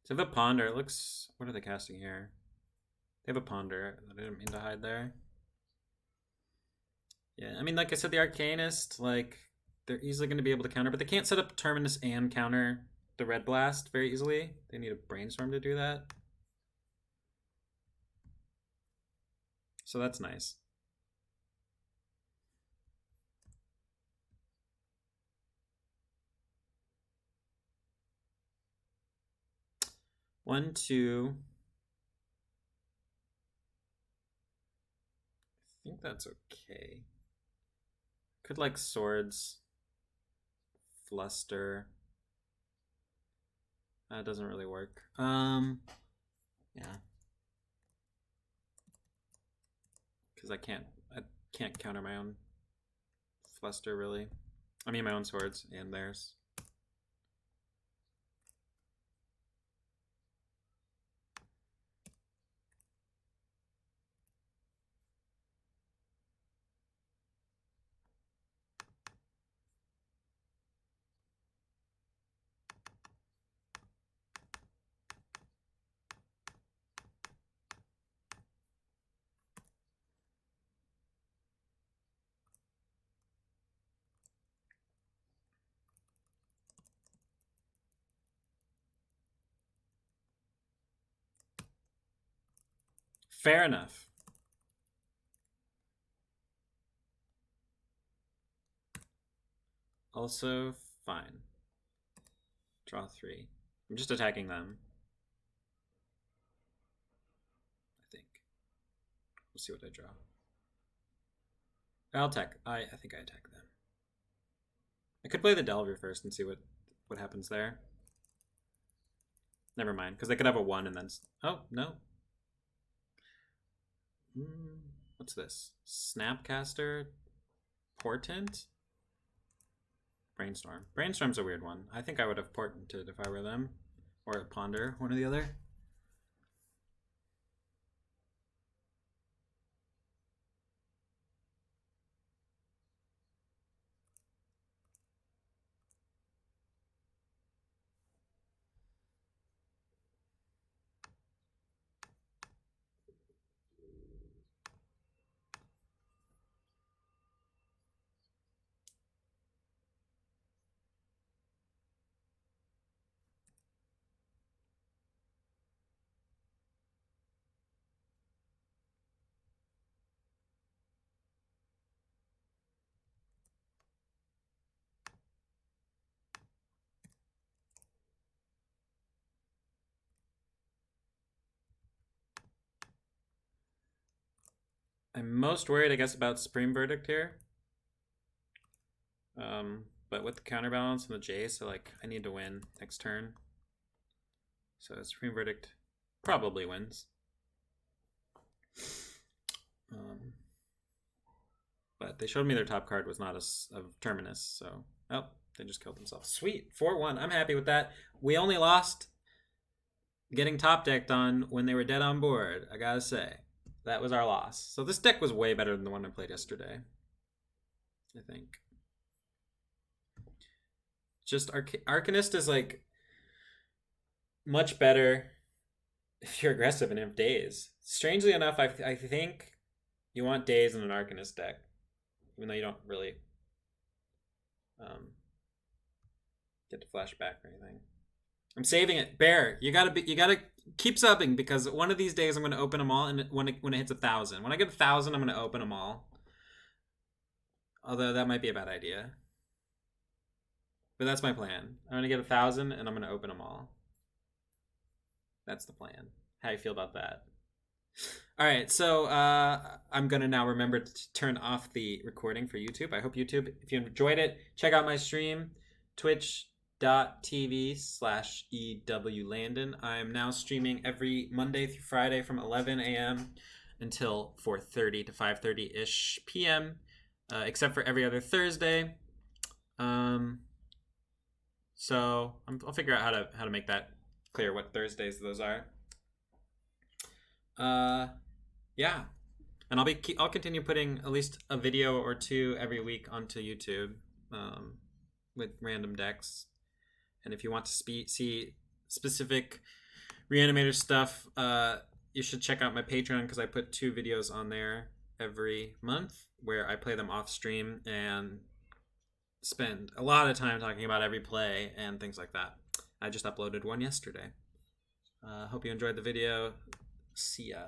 Speaker 1: So they have a ponder. It looks. What are they casting here? They have a ponder. I didn't mean to hide there. Yeah, I mean, like I said, the Arcanist, like, they're easily going to be able to counter, but they can't set up Terminus and counter the Red Blast very easily. They need a Brainstorm to do that. So that's nice. One, two. I think that's okay. Could like swords, fluster. That doesn't really work. Yeah. Because I can't counter my own fluster really. I mean my own swords and theirs. Fair enough. Also fine. Draw 3. I'm just attacking them. I think. We'll see what I draw. I'll attack. I think I attack them. I could play the Delver first and see what happens there. Never mind, because they could have a 1 and then... Oh, no. What's this? Snapcaster? Portent? Brainstorm. Brainstorm's a weird one. I think I would have Portented if I were them. Or Ponder, one or the other. I'm most worried, I guess, about Supreme Verdict here. But with the counterbalance and the J, so like I need to win next turn. So Supreme Verdict probably wins. But they showed me their top card was not a Terminus, so oh, they just killed themselves. Sweet, 4-1. I'm happy with that. We only lost getting top decked on when they were dead on board. I gotta say, that was our loss. So this deck was way better than the one I played yesterday, I think. Just Arcanist is like much better if you're aggressive and have Daze. Strangely enough, I think you want Daze in an Arcanist deck, even though you don't really get to flash back or anything. I'm saving it. Bear, you gotta keep subbing, because one of these days I'm gonna open them all, and when it hits 1,000. When I get 1,000, I'm gonna open them all. Although that might be a bad idea. But that's my plan. I'm gonna get 1,000 and I'm gonna open them all. That's the plan. How do you feel about that? All right, so I'm gonna now remember to turn off the recording for YouTube. I hope YouTube, if you enjoyed it, check out my stream, twitch.tv/EWLandon. I am now streaming every Monday through Friday from 11 a.m. until 4:30 to 5:30-ish p.m., except for every other Thursday. So I'll figure out how to make that clear, what Thursdays those are. Yeah, and I'll continue putting at least a video or two every week onto YouTube, with random decks. And if you want to see specific Reanimator stuff, you should check out my Patreon, because I put 2 videos on there every month where I play them off stream and spend a lot of time talking about every play and things like that. I just uploaded one yesterday. Hope you enjoyed the video. See ya.